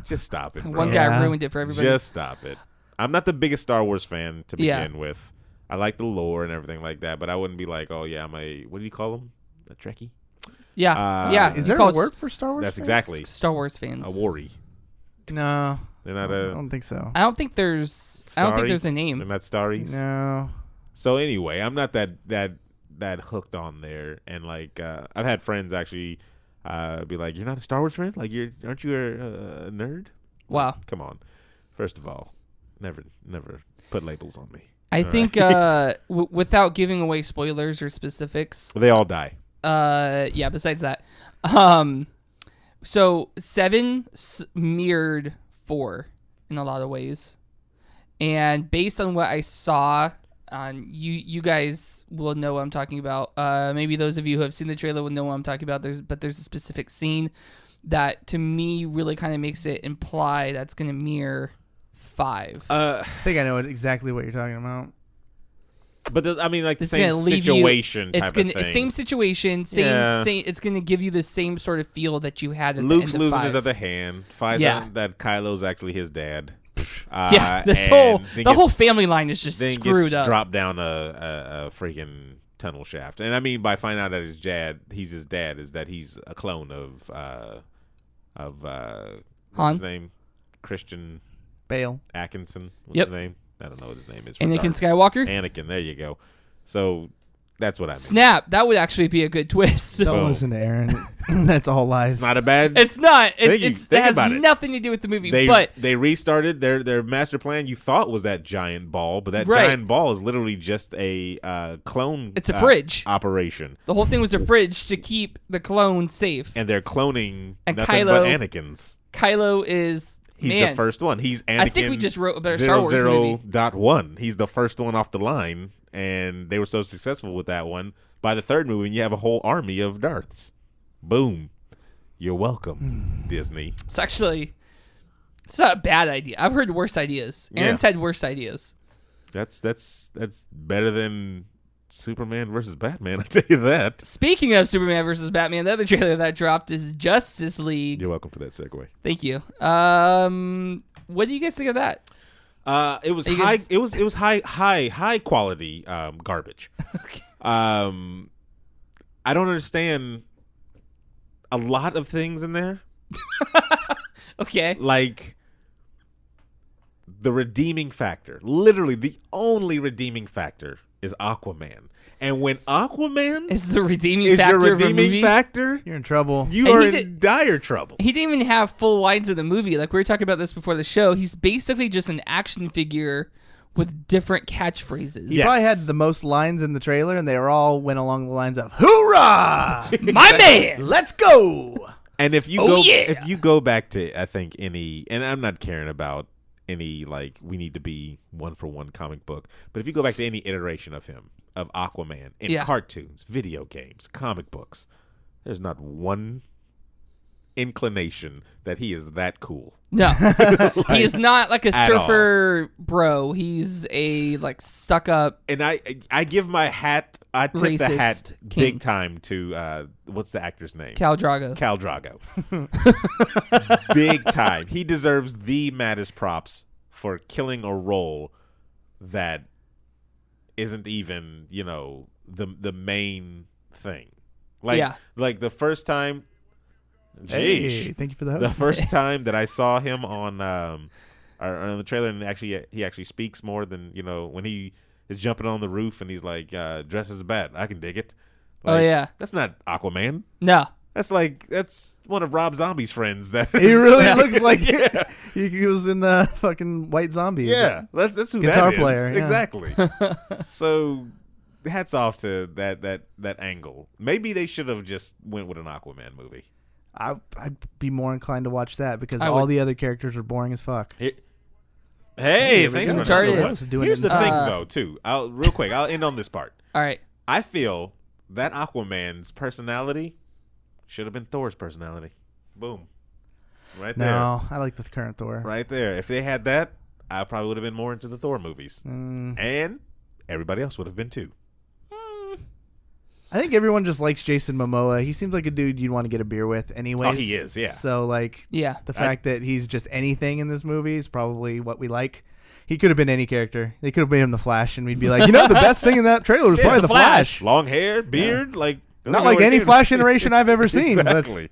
[SPEAKER 4] just stop it, bro.
[SPEAKER 5] One guy ruined it for everybody.
[SPEAKER 4] Just stop it. I'm not the biggest Star Wars fan to begin with. I like the lore and everything like that, but I wouldn't be like, oh yeah, I'm a, what do you call them? A Trekkie?
[SPEAKER 5] Yeah.
[SPEAKER 6] Is there a word for Star Wars?
[SPEAKER 4] That's
[SPEAKER 6] fans?
[SPEAKER 4] exactly
[SPEAKER 5] Star Wars fans.
[SPEAKER 4] a worry.
[SPEAKER 6] No,
[SPEAKER 4] They're not
[SPEAKER 6] I don't think so.
[SPEAKER 5] I don't think there's a name.
[SPEAKER 4] They're not Starries.
[SPEAKER 6] No.
[SPEAKER 4] So anyway, I'm not that hooked on there, and like I've had friends actually be like, "You're not a Star Wars fan? Like aren't you a nerd?"
[SPEAKER 5] Wow.
[SPEAKER 4] Come on. First of all, never put labels on me.
[SPEAKER 5] I think without giving away spoilers or specifics,
[SPEAKER 4] They all die.
[SPEAKER 5] yeah. Besides that, so 7 mirrored 4 in a lot of ways, and based on what I saw, you guys will know what I'm talking about. Maybe those of you who have seen the trailer will know what I'm talking about. There's a specific scene that to me really kind of makes it imply that's going to mirror 5.
[SPEAKER 6] I think I know exactly what you're talking about.
[SPEAKER 4] But I mean, like the
[SPEAKER 5] It's
[SPEAKER 4] same
[SPEAKER 5] gonna leave
[SPEAKER 4] situation type of thing.
[SPEAKER 5] Same situation, same. It's going to give you the same sort of feel that you had at
[SPEAKER 4] Luke's
[SPEAKER 5] the end of
[SPEAKER 4] losing
[SPEAKER 5] 5.
[SPEAKER 4] his other hand. Finds out that Kylo's actually his dad.
[SPEAKER 5] Yeah, the whole family line is just
[SPEAKER 4] then
[SPEAKER 5] screwed
[SPEAKER 4] gets
[SPEAKER 5] up.
[SPEAKER 4] Dropped down a freaking tunnel shaft. And I mean, by finding out that he's his dad, is that he's a clone of what's his name? Christian
[SPEAKER 6] Bale
[SPEAKER 4] Atkinson. What's his name? I don't know what his name is.
[SPEAKER 5] Anakin Skywalker?
[SPEAKER 4] Anakin, there you go. So that's what I mean.
[SPEAKER 5] Snap, that would actually be a good twist.
[SPEAKER 6] Don't listen to Aaron. That's all lies.
[SPEAKER 4] It's not a bad.
[SPEAKER 5] It's not.
[SPEAKER 4] Think
[SPEAKER 5] It has
[SPEAKER 4] about it.
[SPEAKER 5] nothing to do with the movie.
[SPEAKER 4] They
[SPEAKER 5] but
[SPEAKER 4] restarted their master plan. You thought was that giant ball, but that
[SPEAKER 5] Right.
[SPEAKER 4] giant ball is literally just a clone.
[SPEAKER 5] It's a fridge
[SPEAKER 4] operation,
[SPEAKER 5] the whole thing was a fridge to keep the clone safe.
[SPEAKER 4] and they're cloning
[SPEAKER 5] And
[SPEAKER 4] nothing but Anakins.
[SPEAKER 5] Kylo is
[SPEAKER 4] He's
[SPEAKER 5] man.
[SPEAKER 4] the first one. He's Anakin.
[SPEAKER 5] I think we just wrote a better Star Wars movie.
[SPEAKER 4] 0.1. He's the first one off the line, and they were so successful with that one. By the third movie, you have a whole army of Darths. Boom. You're welcome, Disney.
[SPEAKER 5] It's not a bad idea. I've heard worse ideas. Aaron's had worse ideas.
[SPEAKER 4] That's better than Superman versus Batman. I tell you that.
[SPEAKER 5] Speaking of Superman versus Batman, the other trailer that dropped is Justice League.
[SPEAKER 4] You're welcome for that segue.
[SPEAKER 5] Thank you. What do you guys think of that?
[SPEAKER 4] It was high. It was high quality garbage.
[SPEAKER 5] Okay.
[SPEAKER 4] I don't understand a lot of things in there.
[SPEAKER 5] Okay.
[SPEAKER 4] Like the redeeming factor. Literally, the only redeeming factor is Aquaman. And when Aquaman
[SPEAKER 5] Is the redeeming
[SPEAKER 4] is
[SPEAKER 5] factor
[SPEAKER 4] your
[SPEAKER 5] of a
[SPEAKER 4] redeeming
[SPEAKER 5] movie?
[SPEAKER 4] factor,
[SPEAKER 6] You're in trouble.
[SPEAKER 4] you
[SPEAKER 5] And
[SPEAKER 4] are
[SPEAKER 5] he
[SPEAKER 4] in
[SPEAKER 5] did-
[SPEAKER 4] dire trouble.
[SPEAKER 5] He didn't even have full lines of the movie. Like we were talking about this before the show. He's basically just an action figure with different catchphrases.
[SPEAKER 6] He probably had the most lines in the trailer, and they all went along the lines of "Hoorah,
[SPEAKER 5] My man!
[SPEAKER 6] let's go!"
[SPEAKER 4] And if you
[SPEAKER 5] Oh,
[SPEAKER 4] go,
[SPEAKER 5] yeah.
[SPEAKER 4] if you go back to, I think any, and I'm not caring about any like we need to be 1-for-1 comic book, but if you go back to any iteration of him, of Aquaman in
[SPEAKER 5] Yeah.
[SPEAKER 4] cartoons, video games, comic books, there's not one inclination that he is that cool.
[SPEAKER 5] No, he is not like a
[SPEAKER 4] at
[SPEAKER 5] surfer bro. He's a like stuck up.
[SPEAKER 4] And I give my hat, I tip the
[SPEAKER 5] Racist
[SPEAKER 4] hat
[SPEAKER 5] king.
[SPEAKER 4] big time to what's the actor's name?
[SPEAKER 5] Khal Drogo.
[SPEAKER 4] Khal Drogo. Big time. He deserves the maddest props for killing a role that isn't even, the main thing. Like the first time,
[SPEAKER 6] Hey,
[SPEAKER 4] jeez,
[SPEAKER 6] thank you for the
[SPEAKER 4] the
[SPEAKER 6] host.
[SPEAKER 4] first time that I saw him on the trailer, and he actually speaks more than when he is jumping on the roof and he's like dressed as a bat. I can dig it.
[SPEAKER 5] Oh, yeah.
[SPEAKER 4] That's not Aquaman.
[SPEAKER 5] No.
[SPEAKER 4] That's one of Rob Zombie's friends. That
[SPEAKER 6] He really looks like
[SPEAKER 4] Yeah.
[SPEAKER 6] he was in the fucking White Zombie.
[SPEAKER 4] Yeah, that's who
[SPEAKER 6] Guitar
[SPEAKER 4] that is.
[SPEAKER 6] player, yeah.
[SPEAKER 4] Exactly. So, hats off to that angle. Maybe they should have just went with an Aquaman movie.
[SPEAKER 6] I'd be more inclined to watch that because
[SPEAKER 5] I
[SPEAKER 6] all
[SPEAKER 5] would.
[SPEAKER 6] the other characters are boring as fuck.
[SPEAKER 4] Hey,
[SPEAKER 6] Yeah,
[SPEAKER 4] thanks
[SPEAKER 6] we're
[SPEAKER 4] for
[SPEAKER 5] doing
[SPEAKER 4] another
[SPEAKER 5] it.
[SPEAKER 4] one.
[SPEAKER 6] Doing
[SPEAKER 4] Here's
[SPEAKER 6] it.
[SPEAKER 4] the thing, though, too. Real quick, I'll end on this part.
[SPEAKER 5] All right.
[SPEAKER 4] I feel that Aquaman's personality should have been Thor's personality. Boom. Right there.
[SPEAKER 6] No, I like the current Thor.
[SPEAKER 4] Right there. If they had that, I probably would have been more into the Thor movies.
[SPEAKER 6] Mm.
[SPEAKER 4] And everybody else would have been too.
[SPEAKER 6] I think everyone just likes Jason Momoa. He seems like a dude you'd want to get a beer with anyways.
[SPEAKER 4] Oh, he is, yeah.
[SPEAKER 6] So, like,
[SPEAKER 5] Yeah.
[SPEAKER 6] the fact that he's just anything in this movie is probably what we like. He could have been any character. They could have made him the Flash, and we'd be like, the best thing in that trailer was probably the Flash.
[SPEAKER 4] Long hair, beard, like
[SPEAKER 6] Not like any Flash iteration I've ever seen.
[SPEAKER 4] Exactly.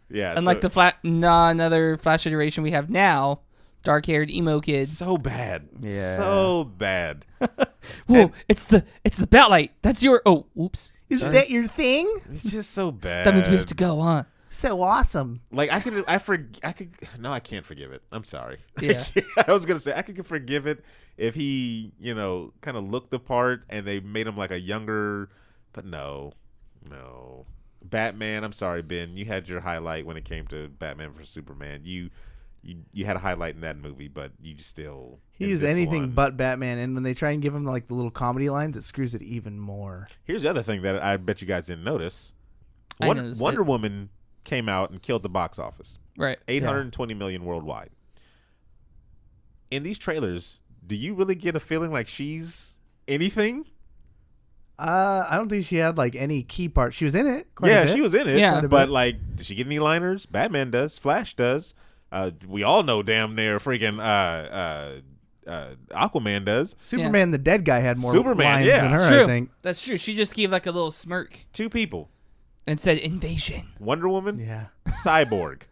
[SPEAKER 4] Yeah.
[SPEAKER 5] Unlike another Flash iteration we have now, dark-haired emo kid.
[SPEAKER 4] so bad.
[SPEAKER 6] Yeah.
[SPEAKER 4] So bad.
[SPEAKER 5] Whoa! It's the Batlight. That's your. Oh, oops.
[SPEAKER 6] Is
[SPEAKER 5] Sorry.
[SPEAKER 6] that your thing?
[SPEAKER 4] It's just so bad.
[SPEAKER 5] That means we have to go, huh?
[SPEAKER 6] So awesome.
[SPEAKER 4] Like no, I can't forgive it. I'm sorry.
[SPEAKER 5] Yeah.
[SPEAKER 4] I was gonna say I could forgive it if he, kind of looked the part and they made him like a younger, but no. Batman. I'm sorry, Ben. You had your highlight when it came to Batman vs Superman. You had a highlight in that movie, but you just still.
[SPEAKER 6] He's
[SPEAKER 4] in this
[SPEAKER 6] anything
[SPEAKER 4] one.
[SPEAKER 6] but Batman, and when they try and give him like the little comedy lines, it screws it even more.
[SPEAKER 4] Here's the other thing that I bet you guys didn't notice.
[SPEAKER 5] I noticed
[SPEAKER 4] Wonder
[SPEAKER 5] it.
[SPEAKER 4] Woman came out and killed the box office.
[SPEAKER 5] Right.
[SPEAKER 4] 820 million worldwide. In these trailers, do you really get a feeling like she's anything?
[SPEAKER 6] I don't think she had like any key part. She was in it. Quite a
[SPEAKER 4] Yeah,
[SPEAKER 6] bit.
[SPEAKER 4] she was in it.
[SPEAKER 5] Yeah.
[SPEAKER 6] Quite a
[SPEAKER 4] But
[SPEAKER 6] bit.
[SPEAKER 4] like, did she get any liners? Batman does. Flash does. We all know damn near freaking Aquaman does.
[SPEAKER 6] Superman, the dead guy, had more
[SPEAKER 4] Superman,
[SPEAKER 6] lines
[SPEAKER 4] yeah.
[SPEAKER 6] than
[SPEAKER 5] That's
[SPEAKER 6] her.
[SPEAKER 5] true.
[SPEAKER 6] I think.
[SPEAKER 5] That's true. She just gave like a little smirk
[SPEAKER 4] Two people.
[SPEAKER 5] and said invasion.
[SPEAKER 4] Wonder Woman,
[SPEAKER 6] Yeah.
[SPEAKER 4] Cyborg.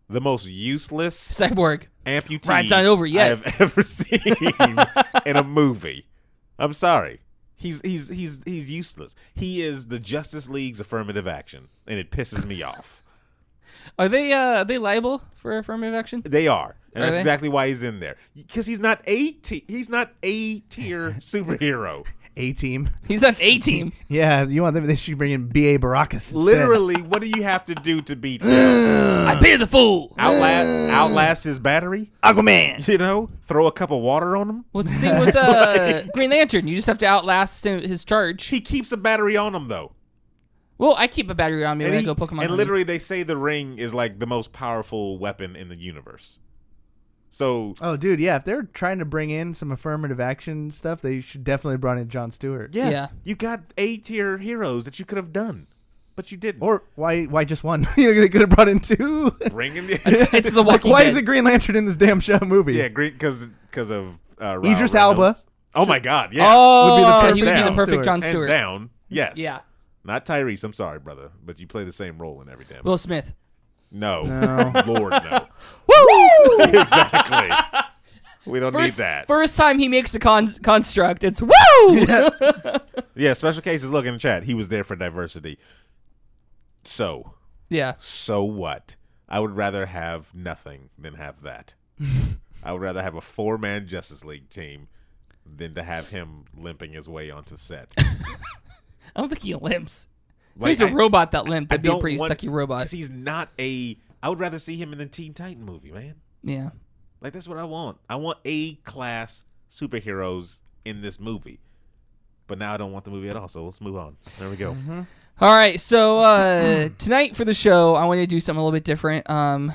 [SPEAKER 4] The most useless
[SPEAKER 5] Cyborg.
[SPEAKER 4] amputee
[SPEAKER 5] Ride's not over yet.
[SPEAKER 4] I have ever seen in a movie. I'm sorry. He's useless. He is the Justice League's affirmative action, and it pisses me off.
[SPEAKER 5] Are they liable for affirmative action?
[SPEAKER 4] They are. And
[SPEAKER 5] Are
[SPEAKER 4] that's
[SPEAKER 5] they?
[SPEAKER 4] exactly why he's in there. Because he's not a tier superhero.
[SPEAKER 6] A-Team.
[SPEAKER 5] He's on A team.
[SPEAKER 6] Yeah, you want them? They should bring in B.A. Baracus. instead.
[SPEAKER 4] Literally, what do you have to do to beat him?
[SPEAKER 5] I pay the fool.
[SPEAKER 4] Outlast his battery?
[SPEAKER 6] Aquaman.
[SPEAKER 4] Throw a cup of water on him?
[SPEAKER 5] Well, it's the same with Green Lantern. You just have to outlast his charge.
[SPEAKER 4] He keeps a battery on him, though.
[SPEAKER 5] Well, I keep a battery on me when I
[SPEAKER 4] he-
[SPEAKER 5] go Pokemon
[SPEAKER 4] and
[SPEAKER 5] hunting.
[SPEAKER 4] literally, they say the ring is like the most powerful weapon in the universe. So,
[SPEAKER 6] Oh, dude, yeah. If they're trying to bring in some affirmative action stuff, they should definitely have brought in Jon Stewart.
[SPEAKER 5] Yeah.
[SPEAKER 4] you got A-tier heroes that you could have done, but you didn't.
[SPEAKER 6] Or why just one? They could have brought in two.
[SPEAKER 4] Bring in
[SPEAKER 5] It's the Walking
[SPEAKER 6] Why
[SPEAKER 5] Dead.
[SPEAKER 6] is it Green Lantern in this damn show movie?
[SPEAKER 4] yeah, great because of
[SPEAKER 6] Idris
[SPEAKER 4] Ryan
[SPEAKER 6] Alba.
[SPEAKER 4] Reynolds. Oh my God, yeah,
[SPEAKER 5] Oh,
[SPEAKER 6] Would be the
[SPEAKER 5] he would be the
[SPEAKER 4] perfect
[SPEAKER 5] perfect Jon
[SPEAKER 4] hands
[SPEAKER 5] Stewart.
[SPEAKER 4] down. Yes,
[SPEAKER 5] Yeah.
[SPEAKER 4] not Tyrese. I'm sorry, brother, but you play the same role in every damn.
[SPEAKER 5] Will Smith.
[SPEAKER 4] No,
[SPEAKER 6] No.
[SPEAKER 4] Lord, no.
[SPEAKER 5] Woo!
[SPEAKER 4] Exactly. We don't need that.
[SPEAKER 5] First time he makes a construct, it's woo!
[SPEAKER 4] Yeah, special cases. Look in the chat. He was there for diversity. So
[SPEAKER 5] Yeah.
[SPEAKER 4] what? I would rather have nothing than have that. I would rather have a 4-man Justice League team than to have him limping his way onto set.
[SPEAKER 5] I don't think he limps.
[SPEAKER 4] Like,
[SPEAKER 5] He's a robot that limped.
[SPEAKER 4] I
[SPEAKER 5] That'd be a
[SPEAKER 4] don't
[SPEAKER 5] pretty
[SPEAKER 4] want-
[SPEAKER 5] sucky robot.
[SPEAKER 4] Because he's not a. I would rather see him in the Teen Titan movie, man.
[SPEAKER 5] Yeah.
[SPEAKER 4] Like that's what I want. I want A-class superheroes in this movie. But now I don't want the movie at all. So let's move on. There we go.
[SPEAKER 5] All right, so tonight for the show, I want to do something a little bit different.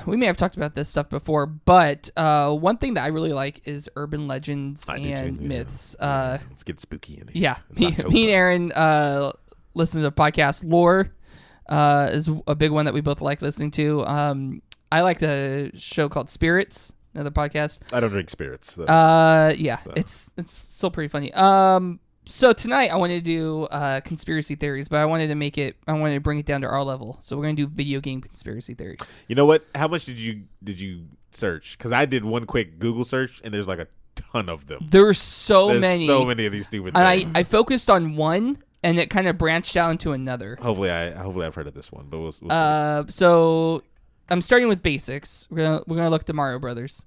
[SPEAKER 5] We may have talked about this stuff before, but one thing that I really like is urban legends
[SPEAKER 4] I do
[SPEAKER 5] and
[SPEAKER 4] too, yeah.
[SPEAKER 5] myths.
[SPEAKER 4] Let's get spooky in here.
[SPEAKER 5] Yeah,
[SPEAKER 4] It's
[SPEAKER 5] me
[SPEAKER 4] October.
[SPEAKER 5] and Aaron listen to the podcast Lore. Is a big one that we both like listening to. I like the show called Spirits, another podcast.
[SPEAKER 4] I don't drink spirits. So.
[SPEAKER 5] Yeah, it's still pretty funny. So tonight I wanted to do conspiracy theories, but I wanted to bring it down to our level. So we're gonna do video game conspiracy theories.
[SPEAKER 4] You know what? How much did you search? Because I did one quick Google search, and there's like a ton of them.
[SPEAKER 5] There's so
[SPEAKER 4] There's
[SPEAKER 5] many.
[SPEAKER 4] so many of these stupid
[SPEAKER 5] And
[SPEAKER 4] things.
[SPEAKER 5] I focused on one, and it kind of branched out into another.
[SPEAKER 4] Hopefully I've heard of this one, but we'll see.
[SPEAKER 5] So I'm starting with basics. We're gonna look to Mario Brothers.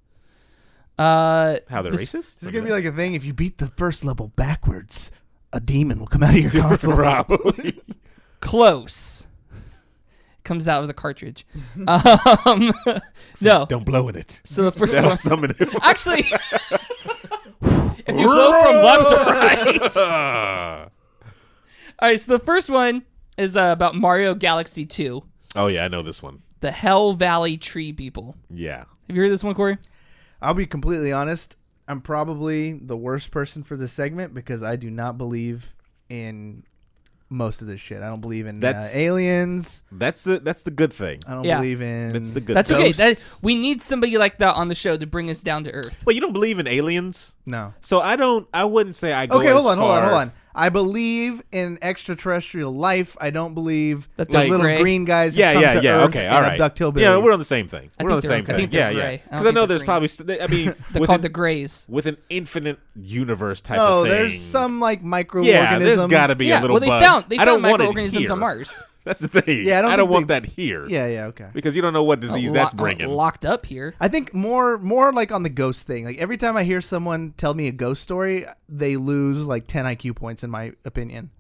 [SPEAKER 4] How they're
[SPEAKER 5] this-
[SPEAKER 4] racist?
[SPEAKER 6] This is gonna be like a thing. If you beat the first level backwards, a demon will come out of your console.
[SPEAKER 4] Probably.
[SPEAKER 5] Close. Comes out of the cartridge. No.
[SPEAKER 4] Don't blow in it.
[SPEAKER 5] So the first
[SPEAKER 4] That'll
[SPEAKER 5] one.
[SPEAKER 4] summon it.
[SPEAKER 5] Actually, if you blow from left to right. All right, so the first one is about Mario Galaxy 2,
[SPEAKER 4] Oh yeah, I know this one.
[SPEAKER 5] the Hell Valley Tree People.
[SPEAKER 4] Yeah.
[SPEAKER 5] Have you heard this one, Corey?
[SPEAKER 6] I'll be completely honest. I'm probably the worst person for this segment because I do not believe in most of this shit. I don't believe in
[SPEAKER 4] That's-
[SPEAKER 6] aliens.
[SPEAKER 4] That's the good thing.
[SPEAKER 6] I don't
[SPEAKER 5] Yeah.
[SPEAKER 6] believe in.
[SPEAKER 4] That's the good
[SPEAKER 5] That's
[SPEAKER 4] thing.
[SPEAKER 5] okay.
[SPEAKER 6] Ghosts.
[SPEAKER 5] We need somebody like that on the show to bring us down to earth.
[SPEAKER 4] Well, you don't believe in aliens?
[SPEAKER 6] No.
[SPEAKER 4] So I wouldn't say I go
[SPEAKER 6] Okay,
[SPEAKER 4] as
[SPEAKER 6] hold
[SPEAKER 4] far.
[SPEAKER 6] on. I believe in extraterrestrial life. I don't believe
[SPEAKER 5] That
[SPEAKER 6] the
[SPEAKER 5] they're
[SPEAKER 6] little
[SPEAKER 5] gray.
[SPEAKER 6] green guys.
[SPEAKER 4] Yeah,
[SPEAKER 6] that come
[SPEAKER 4] yeah,
[SPEAKER 6] to
[SPEAKER 4] yeah.
[SPEAKER 6] Earth
[SPEAKER 4] Okay,
[SPEAKER 6] and
[SPEAKER 4] all right.
[SPEAKER 6] abduct hillbillies.
[SPEAKER 4] Yeah, we're on the same thing.
[SPEAKER 5] I
[SPEAKER 4] We're on the
[SPEAKER 5] think
[SPEAKER 4] same
[SPEAKER 5] they're- I
[SPEAKER 4] thing.
[SPEAKER 5] think they're
[SPEAKER 4] Yeah,
[SPEAKER 5] gray. I
[SPEAKER 4] yeah.
[SPEAKER 5] don't
[SPEAKER 4] Because I
[SPEAKER 5] think
[SPEAKER 4] know
[SPEAKER 5] they're
[SPEAKER 4] there's
[SPEAKER 5] green.
[SPEAKER 4] probably. I mean,
[SPEAKER 5] They're
[SPEAKER 4] with
[SPEAKER 5] called
[SPEAKER 4] an,
[SPEAKER 5] the Greys.
[SPEAKER 4] with an infinite universe type
[SPEAKER 6] Oh,
[SPEAKER 4] of thing.
[SPEAKER 6] there's some like microorganisms.
[SPEAKER 4] Yeah, there's got to be
[SPEAKER 5] Yeah,
[SPEAKER 4] a little
[SPEAKER 5] well, they
[SPEAKER 4] bug.
[SPEAKER 5] found
[SPEAKER 4] I don't want it
[SPEAKER 5] microorganisms
[SPEAKER 4] here.
[SPEAKER 5] on Mars.
[SPEAKER 4] That's the thing.
[SPEAKER 6] Yeah, I don't think
[SPEAKER 4] want
[SPEAKER 6] they-
[SPEAKER 4] that here.
[SPEAKER 6] Yeah, yeah, okay.
[SPEAKER 4] Because you don't know what disease that's bringing.
[SPEAKER 5] Locked up here.
[SPEAKER 6] I think more like on the ghost thing. Like every time I hear someone tell me a ghost story, they lose like 10 IQ points in my opinion.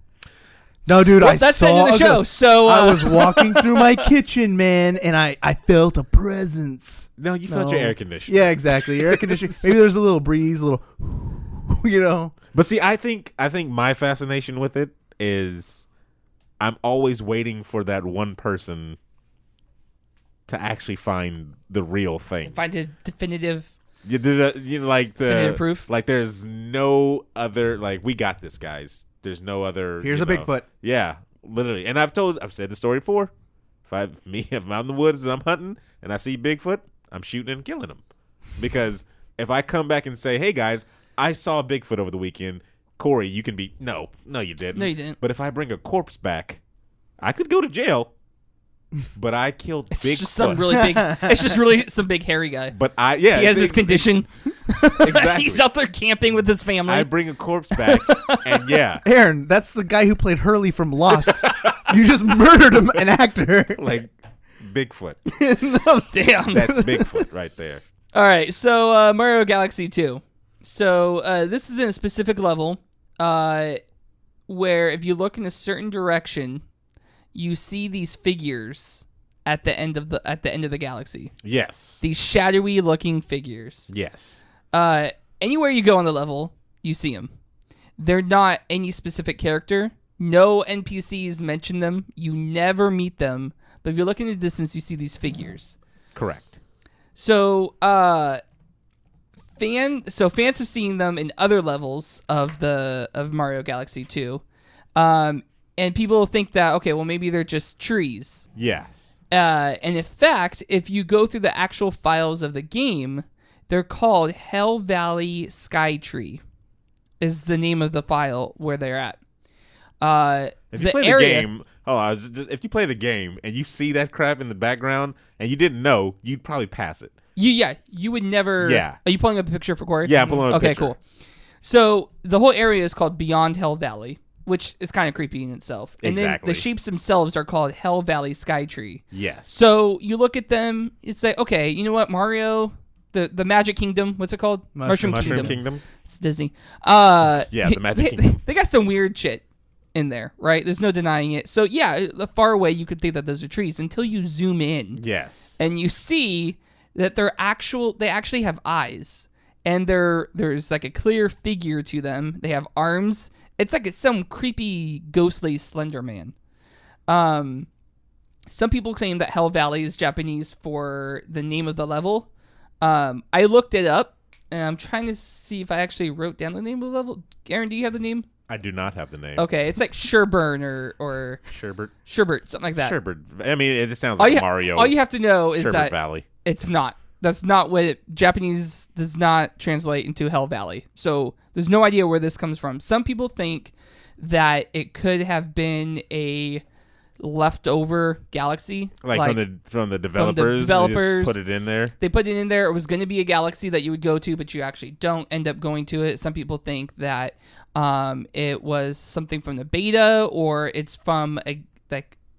[SPEAKER 6] No, dude,
[SPEAKER 5] Well,
[SPEAKER 6] I
[SPEAKER 5] that's
[SPEAKER 6] saw
[SPEAKER 5] the end of the
[SPEAKER 6] a
[SPEAKER 5] show.
[SPEAKER 6] ghost.
[SPEAKER 5] So
[SPEAKER 6] I was walking through my kitchen, man, and I felt a presence.
[SPEAKER 4] No, you felt
[SPEAKER 6] No.
[SPEAKER 4] your air conditioner.
[SPEAKER 6] Yeah, exactly. Your air conditioning. Maybe there's a little breeze, a little, you know.
[SPEAKER 4] But see, I think my fascination with it is I'm always waiting for that one person to actually find the real thing.
[SPEAKER 5] find a definitive.
[SPEAKER 4] Like
[SPEAKER 5] Definitive proof?
[SPEAKER 4] Like there's no other. Like we got this, guys. There's no other.
[SPEAKER 6] Here's
[SPEAKER 4] you
[SPEAKER 6] a
[SPEAKER 4] know.
[SPEAKER 6] Bigfoot.
[SPEAKER 4] Yeah, literally. And I've said the story before. If I'm out in the woods and I'm hunting and I see Bigfoot, I'm shooting and killing him. Because if I come back and say, hey guys, I saw Bigfoot over the weekend, Corey, you can be no, you didn't.
[SPEAKER 5] No, you didn't.
[SPEAKER 4] But if I bring a corpse back, I could go to jail. But I killed
[SPEAKER 5] It's
[SPEAKER 4] Bigfoot.
[SPEAKER 5] just some really big. It's just really some big hairy guy.
[SPEAKER 4] But
[SPEAKER 5] He has this condition.
[SPEAKER 4] Exactly.
[SPEAKER 5] He's out there camping with his family.
[SPEAKER 4] I bring a corpse back, and yeah,
[SPEAKER 6] Aaron, that's the guy who played Hurley from Lost. You just murdered him, an actor.
[SPEAKER 4] like Bigfoot.
[SPEAKER 5] Damn.
[SPEAKER 4] That's Bigfoot right there.
[SPEAKER 5] All right, so Mario Galaxy 2. So this is in a specific level where if you look in a certain direction, you see these figures at the end of the galaxy.
[SPEAKER 4] Yes.
[SPEAKER 5] These shadowy looking figures.
[SPEAKER 4] Yes.
[SPEAKER 5] Anywhere you go on the level, you see them. They're not any specific character. No NPCs mention them. You never meet them. But if you look in the distance, you see these figures.
[SPEAKER 4] Correct.
[SPEAKER 5] So, fans have seen them in other levels of Mario Galaxy 2, and people think that okay, well maybe they're just trees.
[SPEAKER 4] Yes.
[SPEAKER 5] And in fact, if you go through the actual files of the game, they're called Hell Valley Sky Tree, is the name of the file where they're at.
[SPEAKER 4] If you play the game, if you play the game and you see that crap in the background and you didn't know, you'd probably pass it.
[SPEAKER 5] You would never.
[SPEAKER 4] Yeah.
[SPEAKER 5] Are you pulling up a picture for Corey?
[SPEAKER 4] Yeah, I'm pulling up a
[SPEAKER 5] Okay,
[SPEAKER 4] picture.
[SPEAKER 5] cool. So the whole area is called BeyondHellValley, which is kind of creepy in itself. And
[SPEAKER 4] Exactly.
[SPEAKER 5] then the shapes themselves are called Hell Valley Sky Tree.
[SPEAKER 4] Yes.
[SPEAKER 5] So you look at them, it's like, okay, you know what, Mario, the Magic Kingdom. What's it called? Mushroom
[SPEAKER 4] Kingdom.
[SPEAKER 5] It's Disney.
[SPEAKER 4] Yeah, the Magic Kingdom.
[SPEAKER 5] They got some weird shit in there, right? There's no denying it. So yeah, far away you could think that those are trees until you zoom in.
[SPEAKER 4] Yes.
[SPEAKER 5] And you see that they actually have eyes, and there's like a clear figure to them. They have arms. It's like it's some creepy ghostly Slender Man. Some people claim that Hell Valley is Japanese for the name of the level. I looked it up, and I'm trying to see if I actually wrote down the name of the level. Aaron, do you have the name?
[SPEAKER 4] I do not have the name.
[SPEAKER 5] Okay, it's like Sherburn or Sherbert, something like that.
[SPEAKER 4] Sherbert. I mean, it sounds like Mario.
[SPEAKER 5] All you have to know is
[SPEAKER 4] Sherbert
[SPEAKER 5] that
[SPEAKER 4] Valley.
[SPEAKER 5] It's not. That's not what Japanese does not translate into Hell Valley. So there's no idea where this comes from. Some people think that it could have been a leftover galaxy,
[SPEAKER 4] like from the developers. They just put it in there.
[SPEAKER 5] They put it in there. It was going to be a galaxy that you would go to, but you actually don't end up going to it. Some people think that it was something from the beta, or it's from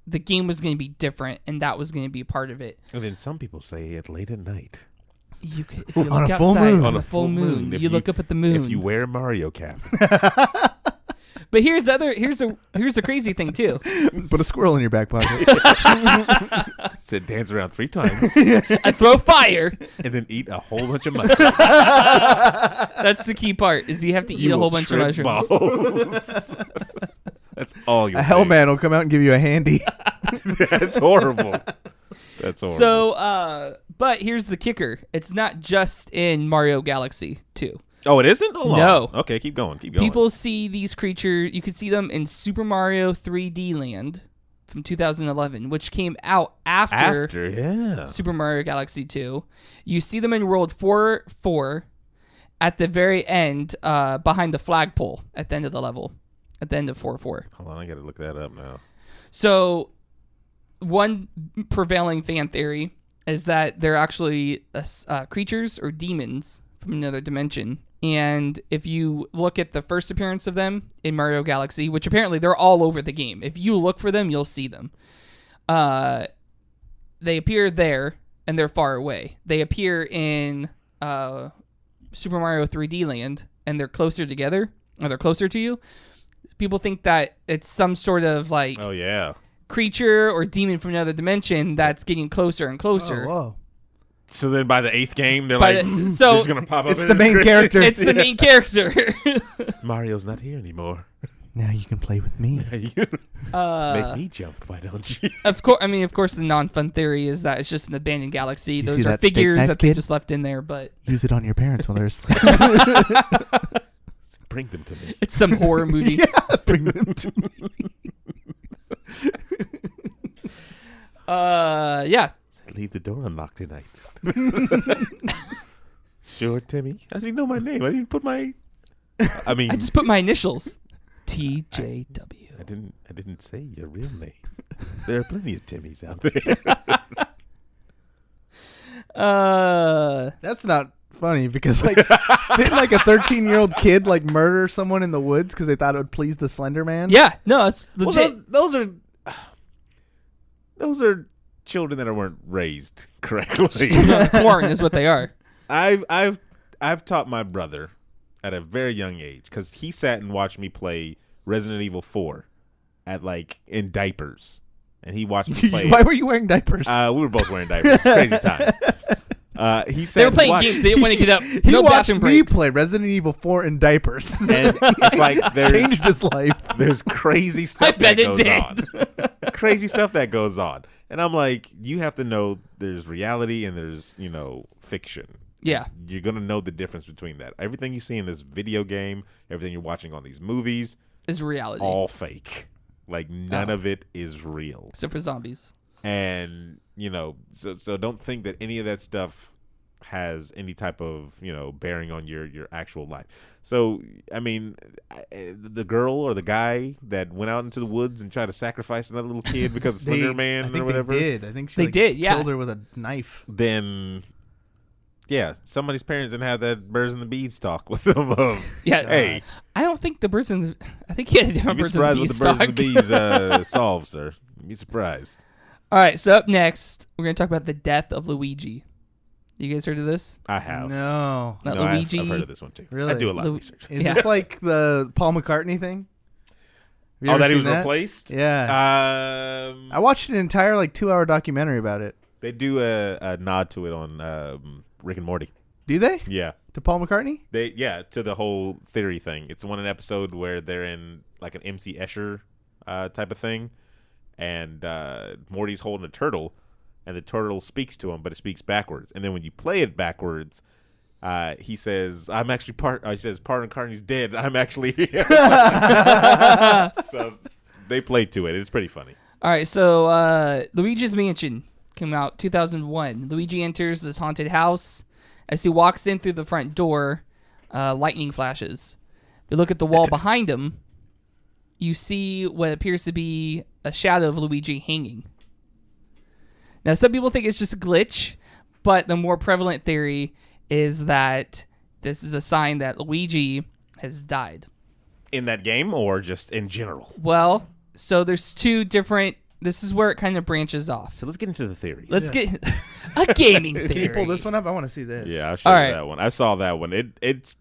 [SPEAKER 5] the game was going to be different, and that was going to be part of it.
[SPEAKER 4] And then some people say it late at night.
[SPEAKER 5] If you look
[SPEAKER 6] on a
[SPEAKER 5] outside,
[SPEAKER 6] full moon.
[SPEAKER 5] on a full moon, you look up at the moon.
[SPEAKER 4] If you wear a Mario cap.
[SPEAKER 5] But here's the crazy thing too.
[SPEAKER 6] Put a squirrel in your back pocket.
[SPEAKER 4] Sit, dance around 3 times.
[SPEAKER 5] I throw fire.
[SPEAKER 4] And then eat a whole bunch of mushrooms.
[SPEAKER 5] That's the key part, is you have to eat a whole bunch of mushrooms.
[SPEAKER 4] Balls. That's all you.
[SPEAKER 6] A hellman will come out and give you a handy.
[SPEAKER 4] That's horrible. That's horrible.
[SPEAKER 5] So, but here's the kicker. It's not just in Mario Galaxy 2.
[SPEAKER 4] Oh, it isn't? Hold
[SPEAKER 5] No.
[SPEAKER 4] on. Okay, keep going.
[SPEAKER 5] People see these creatures. You could see them in Super Mario 3D Land from 2011, which came out after Super Mario Galaxy 2. You see them in World 4 at the very end, behind the flagpole at the end of the level, at the end of 4-4.
[SPEAKER 4] Hold on, I got to look that up now.
[SPEAKER 5] So, one prevailing fan theory is that they're actually creatures or demons from another dimension. And if you look at the first appearance of them in Mario Galaxy, which apparently they're all over the game. If you look for them, you'll see them. They appear there, and they're far away. They appear in Super Mario 3D Land, and they're closer together, or they're closer to you. People think that it's some sort of like creature or demon from another dimension that's getting closer and closer.
[SPEAKER 6] Oh, whoa.
[SPEAKER 4] So then by the 8th game, they're they're just going to pop up.
[SPEAKER 6] It's the main character.
[SPEAKER 5] It's the main character.
[SPEAKER 4] Mario's not here anymore.
[SPEAKER 6] Now you can play with me.
[SPEAKER 4] Make me jump, why don't you?
[SPEAKER 5] Of course, the non-fun theory is that it's just an abandoned galaxy.
[SPEAKER 6] You
[SPEAKER 5] Those
[SPEAKER 6] see
[SPEAKER 5] are
[SPEAKER 6] that steak
[SPEAKER 5] figures
[SPEAKER 6] knife,
[SPEAKER 5] that they
[SPEAKER 6] kid?
[SPEAKER 5] just left in there, but
[SPEAKER 6] Use it on your parents while they're asleep.
[SPEAKER 4] Bring them to me.
[SPEAKER 5] it's some horror movie.
[SPEAKER 6] Bring them to me.
[SPEAKER 5] Yeah.
[SPEAKER 4] Leave the door unlocked tonight. Sure, Timmy. I didn't know my name. I didn't put my. I
[SPEAKER 5] just put my initials. TJW.
[SPEAKER 4] I didn't say your real name. There are plenty of Timmys out there.
[SPEAKER 6] That's not funny because didn't a 13-year-old kid murder someone in the woods because they thought it would please the Slender Man?
[SPEAKER 5] Yeah, no, it's legit.
[SPEAKER 4] Well, those are children that weren't raised correctly.
[SPEAKER 5] Porn is what they are.
[SPEAKER 4] I've taught my brother at a very young age because he sat and watched me play Resident Evil 4 in diapers, and he watched me play.
[SPEAKER 6] Why were you wearing diapers?
[SPEAKER 4] We were both wearing diapers. Crazy time. He sat
[SPEAKER 5] they were playing games. They didn't want to get up.
[SPEAKER 6] He watched me play Resident Evil 4 in diapers.
[SPEAKER 4] And it's like
[SPEAKER 6] changed his life.
[SPEAKER 4] There's crazy stuff that goes on. Crazy stuff that goes on. And I'm like, you have to know there's reality and there's, fiction.
[SPEAKER 5] Yeah.
[SPEAKER 4] You're going to know the difference between that. Everything you see in this video game, everything you're watching on these movies
[SPEAKER 5] is reality.
[SPEAKER 4] All fake. None of it is real.
[SPEAKER 5] Except for zombies.
[SPEAKER 4] And, so don't think that any of that stuff has any type of, bearing on your actual life. So, I mean, the girl or the guy that went out into the woods and tried to sacrifice another little kid because of Slender Man or whatever.
[SPEAKER 6] They did. I think
[SPEAKER 5] they did,
[SPEAKER 6] killed her with a knife.
[SPEAKER 4] Then, yeah, somebody's parents didn't have that birds and the bees talk with them.
[SPEAKER 5] Yeah.
[SPEAKER 4] Hey.
[SPEAKER 5] I don't think the birds and the... I think he had a different birds and the bees
[SPEAKER 4] talk. You'd be surprised what the birds and the bees solve, sir. You'd be surprised.
[SPEAKER 5] All right, so up next, we're going to talk about the death of Luigi. You guys heard of this?
[SPEAKER 4] I have.
[SPEAKER 6] No.
[SPEAKER 5] Not
[SPEAKER 4] No,
[SPEAKER 5] Luigi.
[SPEAKER 4] I've heard of this one too.
[SPEAKER 6] Really?
[SPEAKER 4] I do a lot of research.
[SPEAKER 6] Is
[SPEAKER 5] Yeah.
[SPEAKER 6] this like the Paul McCartney thing? Have you
[SPEAKER 4] Oh,
[SPEAKER 6] ever
[SPEAKER 4] that he
[SPEAKER 6] seen
[SPEAKER 4] was replaced?
[SPEAKER 6] Yeah. I watched an entire 2-hour documentary about it.
[SPEAKER 4] They do a nod to it on Rick and Morty.
[SPEAKER 6] Do they?
[SPEAKER 4] Yeah.
[SPEAKER 6] To Paul McCartney?
[SPEAKER 4] To the whole theory thing. It's an episode where they're in like an MC Escher type of thing, and Morty's holding a turtle, and the turtle speaks to him, but it speaks backwards. And then when you play it backwards, he says, "I'm actually he says, Paul McCartney's dead. I'm actually here." So they played to it. It's pretty funny.
[SPEAKER 5] All right, so Luigi's Mansion came out 2001. Luigi enters this haunted house. As he walks in through the front door, lightning flashes. If you look at the wall behind him, you see what appears to be a shadow of Luigi hanging. Now, some people think it's just a glitch, but the more prevalent theory is that this is a sign that Luigi has died.
[SPEAKER 4] In that game or just in general?
[SPEAKER 5] Well, so there's two different... This is where it kind of branches off.
[SPEAKER 4] So let's get into the theories.
[SPEAKER 5] Let's get a gaming theory.
[SPEAKER 6] Can you pull this one up? I want to see this.
[SPEAKER 4] Yeah, I'll show
[SPEAKER 5] All
[SPEAKER 4] you
[SPEAKER 5] right.
[SPEAKER 4] that one. I saw that one. It's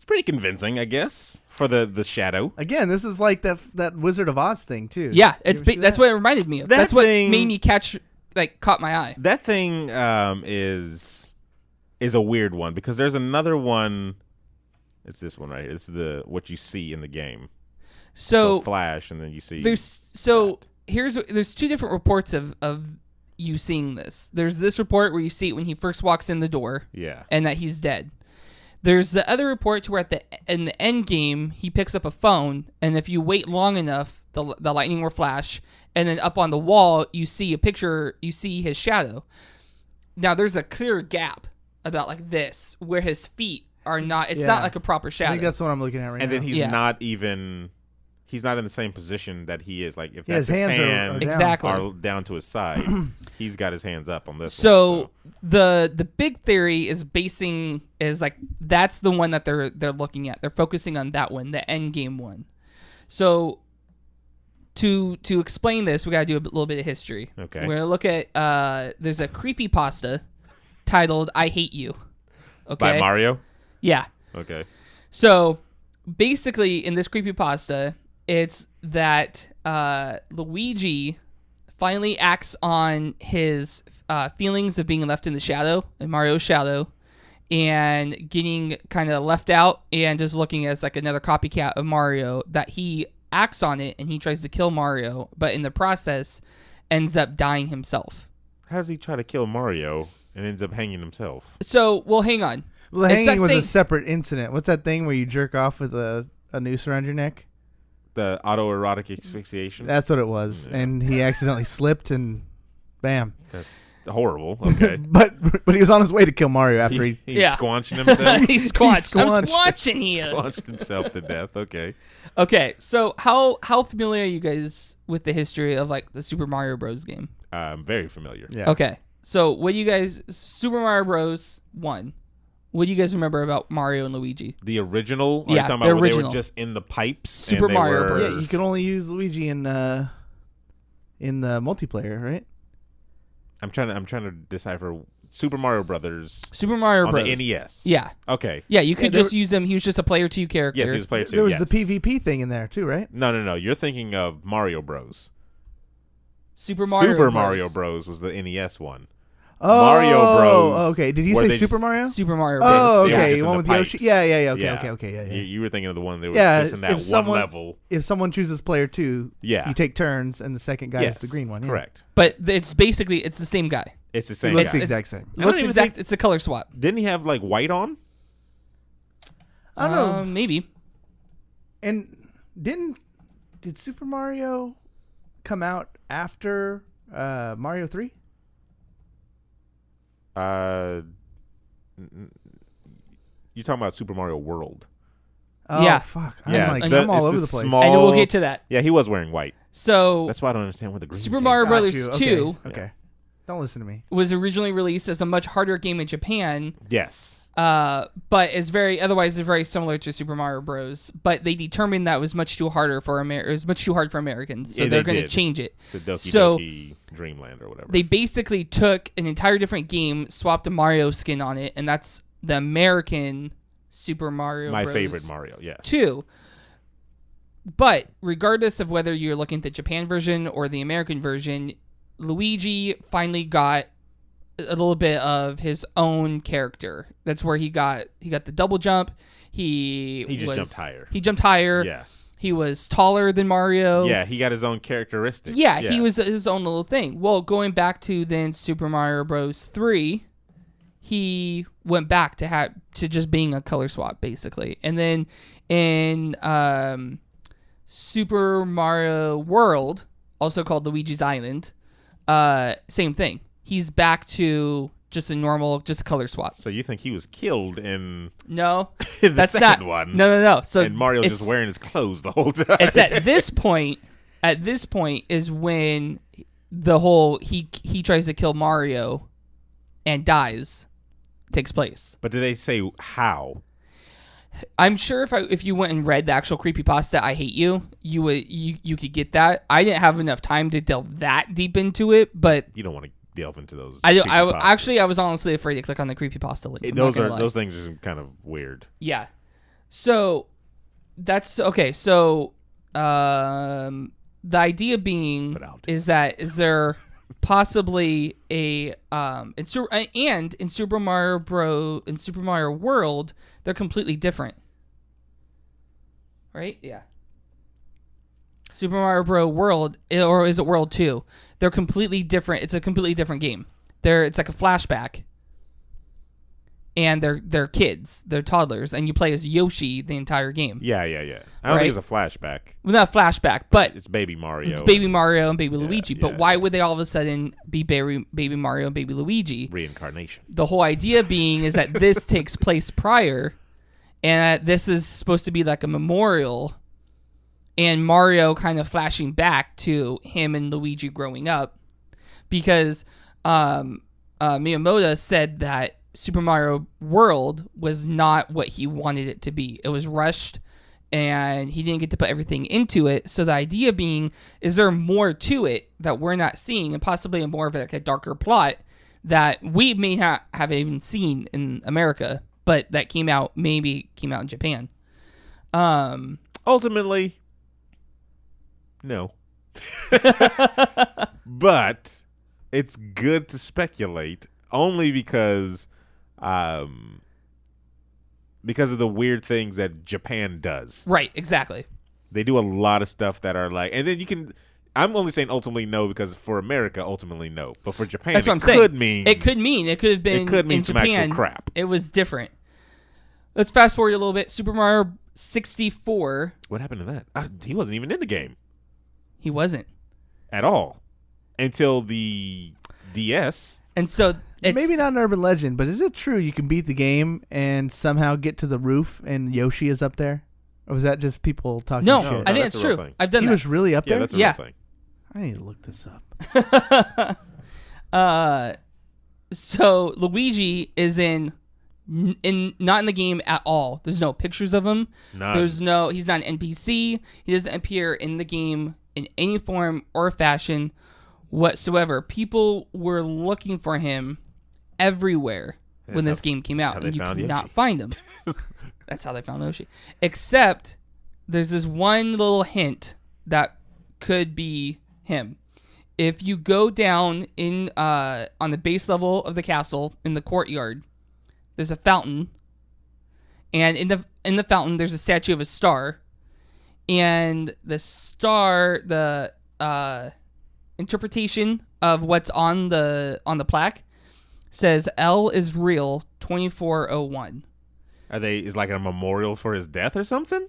[SPEAKER 4] pretty convincing, I guess, for the shadow.
[SPEAKER 6] Again, this is like that Wizard of Oz thing too.
[SPEAKER 5] Yeah,
[SPEAKER 6] You ever see
[SPEAKER 5] that's
[SPEAKER 6] that?
[SPEAKER 5] what it reminded me of.
[SPEAKER 4] That
[SPEAKER 5] That's what
[SPEAKER 4] thing-
[SPEAKER 5] made me caught my eye.
[SPEAKER 4] That thing is a weird one because there's another one. It's this one right here. It's what you see in the game.
[SPEAKER 5] So
[SPEAKER 4] flash, and then you see.
[SPEAKER 5] there's two different reports of you seeing this. There's this report where you see it when he first walks in the door,
[SPEAKER 4] Yeah.
[SPEAKER 5] and that he's dead. There's the other report to where in the end game he picks up a phone, and if you wait long enough, the lightning will flash, and then up on the wall you see a picture. You see his shadow. Now there's a clear gap about like this where his feet are not. It's
[SPEAKER 6] Yeah.
[SPEAKER 5] not like a proper
[SPEAKER 6] I
[SPEAKER 5] shadow.
[SPEAKER 6] think that's what I'm looking at right now.
[SPEAKER 4] And then he's
[SPEAKER 5] Yeah.
[SPEAKER 4] not even. He's not in the same position that he is. Like if
[SPEAKER 6] Yeah,
[SPEAKER 4] that's
[SPEAKER 6] his hands are
[SPEAKER 4] hand
[SPEAKER 6] down.
[SPEAKER 5] Exactly.
[SPEAKER 4] are down to his side, he's got his hands up on this.
[SPEAKER 5] So
[SPEAKER 4] one,
[SPEAKER 5] the big theory is like that's the one that they're looking at. They're focusing on that one, the end game one. So to explain this, we gotta do a little bit of history.
[SPEAKER 4] Okay.
[SPEAKER 5] We're gonna look at there's a creepypasta titled "I Hate You." Okay.
[SPEAKER 4] by Mario.
[SPEAKER 5] Yeah.
[SPEAKER 4] Okay.
[SPEAKER 5] So basically, in this creepypasta, it's that Luigi finally acts on his feelings of being left in the shadow, in Mario's shadow, and getting kind of left out and just looking as like another copycat of Mario, that he acts on it and he tries to kill Mario, but in the process ends up dying himself.
[SPEAKER 4] How does he try to kill Mario and ends up hanging himself?
[SPEAKER 5] So, well, hang on.
[SPEAKER 6] Well,
[SPEAKER 5] It's
[SPEAKER 6] hanging
[SPEAKER 5] that
[SPEAKER 6] was
[SPEAKER 5] same-
[SPEAKER 6] a separate incident. What's that thing where you jerk off with a noose around your neck?
[SPEAKER 4] The autoerotic asphyxiation.
[SPEAKER 6] That's what it was.
[SPEAKER 4] Yeah.
[SPEAKER 6] And he accidentally slipped and bam.
[SPEAKER 4] That's horrible. Okay.
[SPEAKER 6] but he was on his way to kill Mario after he
[SPEAKER 4] He's
[SPEAKER 5] Yeah.
[SPEAKER 4] squanching himself.
[SPEAKER 5] He's squanched. I'm
[SPEAKER 6] squanched.
[SPEAKER 5] squanching here.
[SPEAKER 4] Squanched himself to death. Okay.
[SPEAKER 5] Okay, so how familiar are you guys with the history of like the Super Mario Bros. Game?
[SPEAKER 4] I'm very familiar.
[SPEAKER 6] Yeah.
[SPEAKER 5] Okay, so what do you guys, Super Mario Bros. 1, what do you guys remember about Mario and Luigi?
[SPEAKER 4] The original? Are
[SPEAKER 5] Yeah,
[SPEAKER 4] you talking
[SPEAKER 5] the
[SPEAKER 4] about where they
[SPEAKER 5] original.
[SPEAKER 4] were just in the pipes?
[SPEAKER 5] Super
[SPEAKER 4] and they
[SPEAKER 5] Mario
[SPEAKER 4] were-
[SPEAKER 5] Bros.
[SPEAKER 6] Yeah, you can only use Luigi in the multiplayer, right?
[SPEAKER 4] I'm trying to decipher Super Mario Brothers
[SPEAKER 5] Super Mario
[SPEAKER 4] on
[SPEAKER 5] Bros.
[SPEAKER 4] the NES.
[SPEAKER 5] Yeah,
[SPEAKER 4] Okay.
[SPEAKER 5] yeah, you could
[SPEAKER 6] there
[SPEAKER 5] just use him. He was just a player 2 character.
[SPEAKER 4] Yes, he was player 2.
[SPEAKER 6] There was
[SPEAKER 4] yes.
[SPEAKER 6] the PvP thing in there too, right?
[SPEAKER 4] No. You're thinking of Mario Bros.
[SPEAKER 5] Super Mario
[SPEAKER 4] Super
[SPEAKER 5] Bros.
[SPEAKER 4] Mario Bros. Was the NES one.
[SPEAKER 6] Oh,
[SPEAKER 4] Mario Bros.
[SPEAKER 6] Okay, did you
[SPEAKER 4] where
[SPEAKER 6] say
[SPEAKER 4] they
[SPEAKER 6] Super
[SPEAKER 4] just-
[SPEAKER 6] Mario?
[SPEAKER 5] Super Mario Bros.
[SPEAKER 6] Oh,
[SPEAKER 4] They were
[SPEAKER 6] okay,
[SPEAKER 4] just
[SPEAKER 6] the
[SPEAKER 4] in
[SPEAKER 6] one
[SPEAKER 4] the
[SPEAKER 6] with Yoshi.
[SPEAKER 4] pipes.
[SPEAKER 6] Yeah. Okay. Yeah.
[SPEAKER 4] You were thinking of the one that was
[SPEAKER 6] Yeah,
[SPEAKER 4] just in that
[SPEAKER 6] if someone-
[SPEAKER 4] level.
[SPEAKER 6] If someone chooses player 2,
[SPEAKER 4] Yeah.
[SPEAKER 6] you take turns, and the second guy
[SPEAKER 4] Yes,
[SPEAKER 6] is the green one. Yeah.
[SPEAKER 4] correct.
[SPEAKER 5] But it's basically the same guy.
[SPEAKER 4] It's the
[SPEAKER 6] It
[SPEAKER 4] same
[SPEAKER 6] looks
[SPEAKER 4] guy.
[SPEAKER 6] the exact same.
[SPEAKER 4] I don't
[SPEAKER 5] Looks
[SPEAKER 4] even
[SPEAKER 5] exact.
[SPEAKER 4] think-
[SPEAKER 5] It's a color swap.
[SPEAKER 4] Didn't he have like white on?
[SPEAKER 6] I don't know.
[SPEAKER 5] Maybe.
[SPEAKER 6] And did Super Mario come out after Mario 3?
[SPEAKER 4] You talking about Super Mario World?
[SPEAKER 6] Oh,
[SPEAKER 5] Yeah.
[SPEAKER 6] fuck.
[SPEAKER 4] Yeah,
[SPEAKER 6] I'm, like,
[SPEAKER 4] the-
[SPEAKER 6] I'm all
[SPEAKER 4] it's
[SPEAKER 6] over
[SPEAKER 4] the
[SPEAKER 6] the place.
[SPEAKER 4] small-
[SPEAKER 5] And we'll get to that.
[SPEAKER 4] Yeah, he was wearing white.
[SPEAKER 5] So
[SPEAKER 4] That's why I don't understand where the green
[SPEAKER 5] Super
[SPEAKER 4] came
[SPEAKER 5] Mario
[SPEAKER 4] from.
[SPEAKER 5] Brothers
[SPEAKER 6] Got
[SPEAKER 5] 2.
[SPEAKER 6] you. Okay. Don't listen to me.
[SPEAKER 5] was originally released as a much harder game in Japan.
[SPEAKER 4] Yes.
[SPEAKER 5] But it's otherwise it's very similar to Super Mario Bros. But they determined that was much too harder for it was much too hard for Americans, so they're going to change it.
[SPEAKER 4] It's a Doki Dreamland or whatever.
[SPEAKER 5] They basically took an entire different game, swapped a Mario skin on it, and that's the American Super Mario Bros.
[SPEAKER 4] My favorite Mario, yes.
[SPEAKER 5] 2. But regardless of whether you're looking at the Japan version or the American version, Luigi finally got a little bit of his own character. That's where he got the double jump. He just
[SPEAKER 4] jumped higher.
[SPEAKER 5] He jumped higher.
[SPEAKER 4] Yeah.
[SPEAKER 5] He was taller than Mario.
[SPEAKER 4] Yeah, he got his own characteristics.
[SPEAKER 5] Yeah,
[SPEAKER 4] yes.
[SPEAKER 5] he was his own little thing. Well, going back to then Super Mario Bros. 3, he went back to just being a color swap basically. And then in Super Mario World, also called Luigi's Island, same thing. He's back to just a normal, just color swap.
[SPEAKER 4] So you think he was killed in
[SPEAKER 5] No,
[SPEAKER 4] the
[SPEAKER 5] that's
[SPEAKER 4] second
[SPEAKER 5] not
[SPEAKER 4] one?
[SPEAKER 5] No. So
[SPEAKER 4] and Mario's just wearing his clothes the whole time.
[SPEAKER 5] It's at this point. At this point is when the whole he tries to kill Mario and dies takes place.
[SPEAKER 4] But did they say how?
[SPEAKER 5] I'm sure if you went and read the actual creepypasta, I Hate You, you could get that. I didn't have enough time to delve that deep into it, but
[SPEAKER 4] You don't want to delve into those.
[SPEAKER 5] I
[SPEAKER 4] creepypastas.
[SPEAKER 5] was honestly afraid to click on the creepypasta link.
[SPEAKER 4] Those things are kind of weird.
[SPEAKER 5] Yeah. So that's okay. So the idea being is there possibly a in Super Mario World they're completely different, right? Yeah. Super Mario Bros. World, or is it World 2? They're completely different. It's a completely different game. It's like a flashback. And they're kids. They're toddlers. And you play as Yoshi the entire game.
[SPEAKER 4] Yeah. I don't think it's a flashback.
[SPEAKER 5] Well, not a flashback, but
[SPEAKER 4] it's Baby Mario.
[SPEAKER 5] It's Baby Mario and Baby Luigi. But
[SPEAKER 4] yeah.
[SPEAKER 5] why would they all of a sudden be Baby Mario and Baby Luigi?
[SPEAKER 4] Reincarnation.
[SPEAKER 5] The whole idea being is that this takes place prior, and that this is supposed to be like a memorial, and Mario kind of flashing back to him and Luigi growing up, because Miyamoto said that Super Mario World was not what he wanted it to be. It was rushed, and he didn't get to put everything into it. So the idea being, is there more to it that we're not seeing, and possibly a more of a darker plot that we may not have even seen in America, but that came out in Japan.
[SPEAKER 4] Ultimately, no. But it's good to speculate, only because of the weird things that Japan does.
[SPEAKER 5] Right, exactly.
[SPEAKER 4] They do a lot of stuff that are like, and then you can. I'm only saying ultimately no because for America, ultimately no. But for Japan,
[SPEAKER 5] That's what I'm
[SPEAKER 4] it
[SPEAKER 5] saying.
[SPEAKER 4] could mean.
[SPEAKER 5] It could have been.
[SPEAKER 4] It could mean
[SPEAKER 5] in
[SPEAKER 4] some
[SPEAKER 5] Japan,
[SPEAKER 4] actual crap.
[SPEAKER 5] It was different. Let's fast forward a little bit. Super Mario 64.
[SPEAKER 4] What happened to that? He wasn't even in the game
[SPEAKER 5] He wasn't.
[SPEAKER 4] at all until the DS.
[SPEAKER 5] And so it's
[SPEAKER 6] Maybe not an urban legend, but is it true you can beat the game and somehow get to the roof and Yoshi is up there? Or was that just people talking
[SPEAKER 5] No,
[SPEAKER 6] shit?
[SPEAKER 5] I think
[SPEAKER 4] that's
[SPEAKER 5] it's
[SPEAKER 4] a real
[SPEAKER 5] true.
[SPEAKER 4] thing.
[SPEAKER 5] I've done
[SPEAKER 6] He
[SPEAKER 5] that.
[SPEAKER 6] was really up
[SPEAKER 4] Yeah,
[SPEAKER 6] there?
[SPEAKER 4] that's a
[SPEAKER 5] Yeah.
[SPEAKER 4] real thing.
[SPEAKER 6] I need to look this up.
[SPEAKER 5] So Luigi is not in the game at all. There's no pictures of him.
[SPEAKER 4] None.
[SPEAKER 5] He's not an NPC. He doesn't appear in the game in any form or fashion whatsoever. People were looking for him everywhere when this game came out,
[SPEAKER 4] how
[SPEAKER 5] and
[SPEAKER 4] they
[SPEAKER 5] you
[SPEAKER 4] found
[SPEAKER 5] could not
[SPEAKER 4] Yoshi.
[SPEAKER 5] find him. That's how they found Yoshi. Except there's this one little hint that could be him. If you go down in on the base level of the castle in the courtyard, there's a fountain, and in the fountain there's a statue of a star, and the star, the interpretation of what's on the plaque says L is real 2401.
[SPEAKER 4] Is like a memorial for his death or something?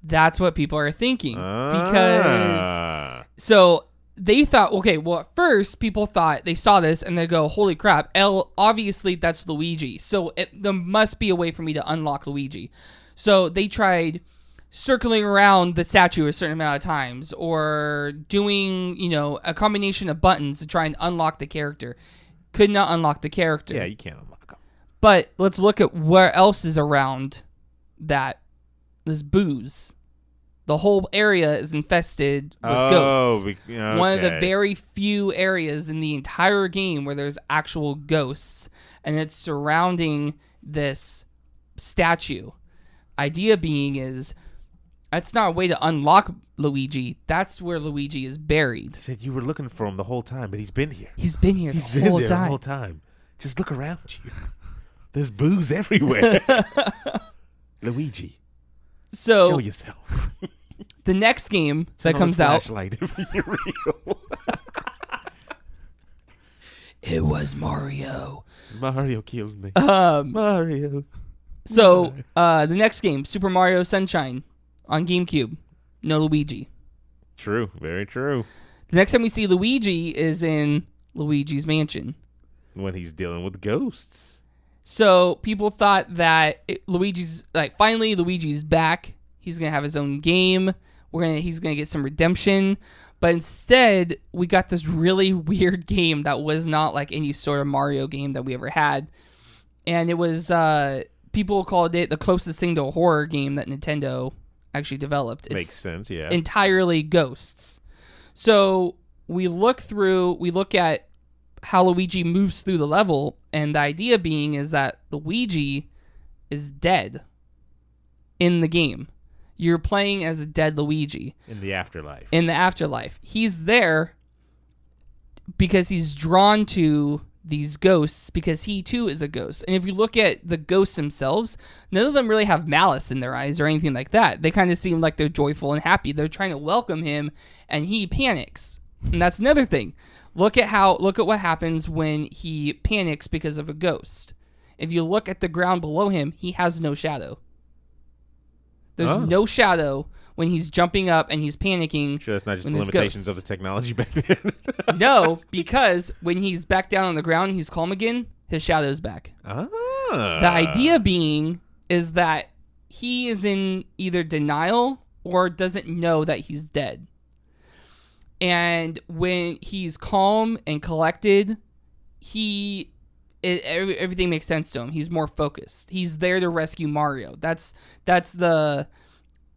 [SPEAKER 5] That's what people are thinking.
[SPEAKER 4] Ah.
[SPEAKER 5] Because so they thought, okay, well, at first people thought they saw this and they go, holy crap, L, obviously that's Luigi. So there must be a way for me to unlock Luigi. So they tried circling around the statue a certain amount of times, or doing, a combination of buttons to try and unlock the character. Could not unlock the character.
[SPEAKER 4] Yeah, you can't unlock them.
[SPEAKER 5] But let's look at where else is around that. This booze. The whole area is infested with ghosts.
[SPEAKER 4] Okay.
[SPEAKER 5] One of the very few areas in the entire game where there's actual ghosts, and it's surrounding this statue. Idea being is, that's not a way to unlock Luigi. That's where Luigi is buried.
[SPEAKER 4] He said you were looking for him the whole time, but he's been here.
[SPEAKER 5] He's been here
[SPEAKER 4] He's
[SPEAKER 5] the
[SPEAKER 4] been
[SPEAKER 5] whole
[SPEAKER 4] there
[SPEAKER 5] time.
[SPEAKER 4] the whole time. Just look around you. There's booze everywhere. Luigi,
[SPEAKER 5] So
[SPEAKER 4] show yourself.
[SPEAKER 5] the next game
[SPEAKER 4] Turn
[SPEAKER 5] that
[SPEAKER 4] on
[SPEAKER 5] comes
[SPEAKER 4] the
[SPEAKER 5] out,
[SPEAKER 4] flashlight if you're real.
[SPEAKER 5] it was Mario.
[SPEAKER 4] Mario killed me. Mario.
[SPEAKER 5] So the next game, Super Mario Sunshine on GameCube. No Luigi.
[SPEAKER 4] True. Very true.
[SPEAKER 5] The next time we see Luigi is in Luigi's Mansion.
[SPEAKER 4] When he's dealing with ghosts.
[SPEAKER 5] So people thought that finally Luigi's back. He's gonna have his own game. He's gonna get some redemption. But instead, we got this really weird game that was not like any sort of Mario game that we ever had. And it was, people called it the closest thing to a horror game that Nintendo actually developed. It's
[SPEAKER 4] Makes sense, yeah.
[SPEAKER 5] entirely ghosts. So we look at how Luigi moves through the level, and the idea being is that Luigi is dead in the game. You're playing as a dead Luigi.
[SPEAKER 4] In the afterlife.
[SPEAKER 5] In the afterlife. He's there because he's drawn to these ghosts because he too is a ghost. And if you look at the ghosts themselves, none of them really have malice in their eyes or anything like that. They kind of seem like they're joyful and happy. They're trying to welcome him, and he panics. And that's another thing. Look at what happens when he panics because of a ghost. If you look at the ground below him, he has no shadow. There's no shadow when he's jumping up and he's panicking.
[SPEAKER 4] Sure, that's not just
[SPEAKER 5] when
[SPEAKER 4] the
[SPEAKER 5] there's
[SPEAKER 4] limitations
[SPEAKER 5] ghosts.
[SPEAKER 4] of the technology back then.
[SPEAKER 5] No, because when he's back down on the ground, he's calm again, his shadow's back.
[SPEAKER 4] Ah.
[SPEAKER 5] The idea being is that he is in either denial or doesn't know that he's dead. And when he's calm and collected, everything makes sense to him. He's more focused. He's there to rescue Mario. That's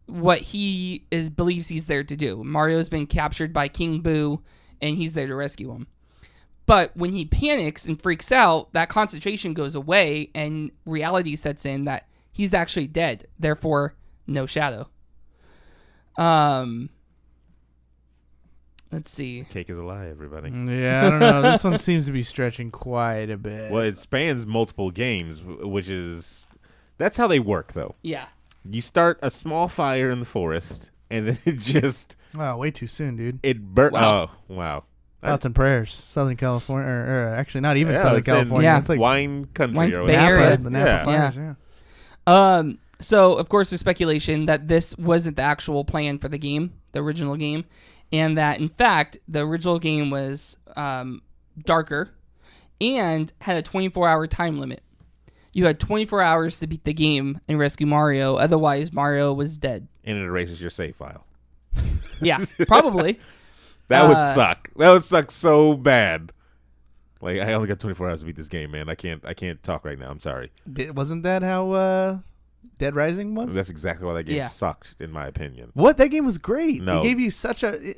[SPEAKER 5] what he believes he's there to do. Mario's been captured by King Boo, and he's there to rescue him. But when he panics and freaks out, that concentration goes away, and reality sets in that he's actually dead. Therefore, no shadow. Let's see.
[SPEAKER 4] Cake is a lie, everybody.
[SPEAKER 6] Yeah, I don't know. This one seems to be stretching quite a bit.
[SPEAKER 4] Well, it spans multiple games, that's how they work, though.
[SPEAKER 5] Yeah.
[SPEAKER 4] You start a small fire in the forest, and then it just...
[SPEAKER 6] Wow, way too soon, dude.
[SPEAKER 5] Wow.
[SPEAKER 4] Oh, wow.
[SPEAKER 6] Thoughts and prayers. Southern California, or actually not even
[SPEAKER 4] Yeah,
[SPEAKER 6] Southern
[SPEAKER 4] it's in
[SPEAKER 6] California.
[SPEAKER 5] Yeah.
[SPEAKER 6] It's like
[SPEAKER 4] wine country
[SPEAKER 5] Wine-
[SPEAKER 4] or
[SPEAKER 5] Bay
[SPEAKER 4] whatever.
[SPEAKER 5] Area.
[SPEAKER 6] the Napa
[SPEAKER 4] Yeah.
[SPEAKER 6] fires, yeah.
[SPEAKER 5] So, of course, there's speculation that this wasn't the actual plan for the game, the original game, and that, in fact, the original game was darker and had a 24-hour time limit. You had 24 hours to beat the game and rescue Mario. Otherwise, Mario was dead.
[SPEAKER 4] And it erases your save file.
[SPEAKER 5] Yeah, probably.
[SPEAKER 4] That would suck. That would suck so bad. Like, I only got 24 hours to beat this game, man. I can't talk right now. I'm sorry.
[SPEAKER 6] Wasn't that how Dead Rising was?
[SPEAKER 4] That's exactly why that game
[SPEAKER 5] Yeah.
[SPEAKER 4] sucked, in my opinion.
[SPEAKER 6] What? That game was great.
[SPEAKER 4] No.
[SPEAKER 6] It gave you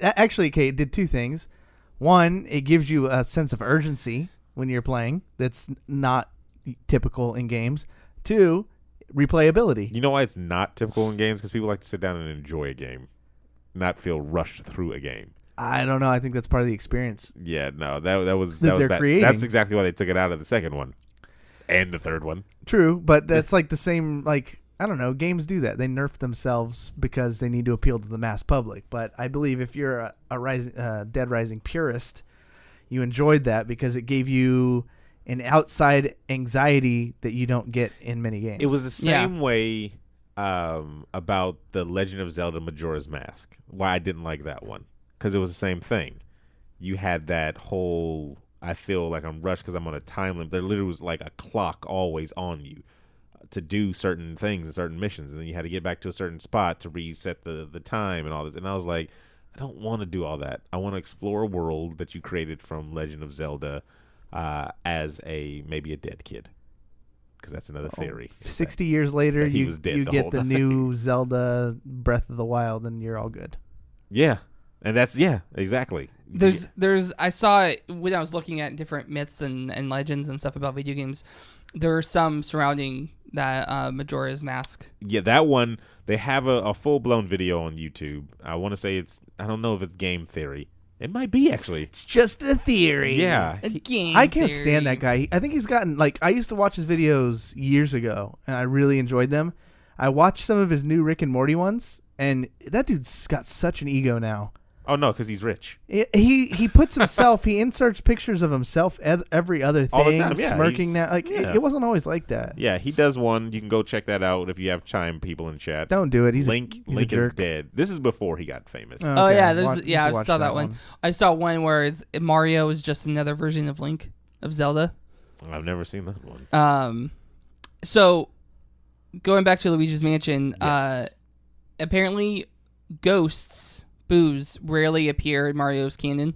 [SPEAKER 6] actually, okay, it did two things. One, it gives you a sense of urgency when you're playing that's not typical in games. Two, replayability.
[SPEAKER 4] You know why it's not typical in games? Because people like to sit down and enjoy a game, not feel rushed through a game.
[SPEAKER 6] I don't know. I think that's part of the experience.
[SPEAKER 4] Yeah, no, that was
[SPEAKER 6] They're
[SPEAKER 4] bad.
[SPEAKER 6] creating.
[SPEAKER 4] That's exactly why they took it out of the second one and the third one.
[SPEAKER 6] True, but that's like the same, like, I don't know, games do that. They nerf themselves because they need to appeal to the mass public. But I believe if you're a Dead Rising purist, you enjoyed that because it gave you an outside anxiety that you don't get in many games.
[SPEAKER 4] It was the same way about the Legend of Zelda Majora's Mask. Why I didn't like that one. Because it was the same thing. You had that whole, I feel like I'm rushed because I'm on a time limit. There literally was like a clock always on you. to do certain things and certain missions, and then you had to get back to a certain spot to reset the time and all this. And I was like, I don't want to do all that. I want to explore a world that you created from Legend of Zelda as maybe a dead kid. Because that's another theory.
[SPEAKER 6] 60 years later,
[SPEAKER 4] he
[SPEAKER 6] you
[SPEAKER 4] was dead the
[SPEAKER 6] get
[SPEAKER 4] whole
[SPEAKER 6] the
[SPEAKER 4] time.
[SPEAKER 6] new Zelda Breath of the Wild, and you're all good.
[SPEAKER 4] Yeah, and that's exactly.
[SPEAKER 5] There's I saw it when I was looking at different myths and legends and stuff about video games. There are some surrounding that Majora's Mask.
[SPEAKER 4] Yeah, that one, they have a full-blown video on YouTube. I want to say I don't know if it's game theory. It might be, actually.
[SPEAKER 6] It's just a theory.
[SPEAKER 4] Yeah.
[SPEAKER 6] I can't stand that guy. I think he's gotten, I used to watch his videos years ago, and I really enjoyed them. I watched some of his new Rick and Morty ones, and that dude's got such an ego now.
[SPEAKER 4] Oh, no, because he's rich.
[SPEAKER 6] He puts himself, he inserts pictures of himself every other
[SPEAKER 4] All the
[SPEAKER 6] thing,
[SPEAKER 4] time, yeah,
[SPEAKER 6] smirking now. It wasn't always like that.
[SPEAKER 4] Yeah, he does one. You can go check that out if you have Chime people in chat.
[SPEAKER 6] Don't do it.
[SPEAKER 4] Link
[SPEAKER 6] a
[SPEAKER 4] is
[SPEAKER 6] jerk.
[SPEAKER 4] dead. This is before he got famous.
[SPEAKER 5] Oh yeah,
[SPEAKER 6] Okay,
[SPEAKER 5] I saw that one. I saw one where Mario is just another version of Link of Zelda.
[SPEAKER 4] I've never seen that one.
[SPEAKER 5] So going back to Luigi's Mansion,
[SPEAKER 4] Yes.
[SPEAKER 5] apparently boos rarely appear in Mario's canon.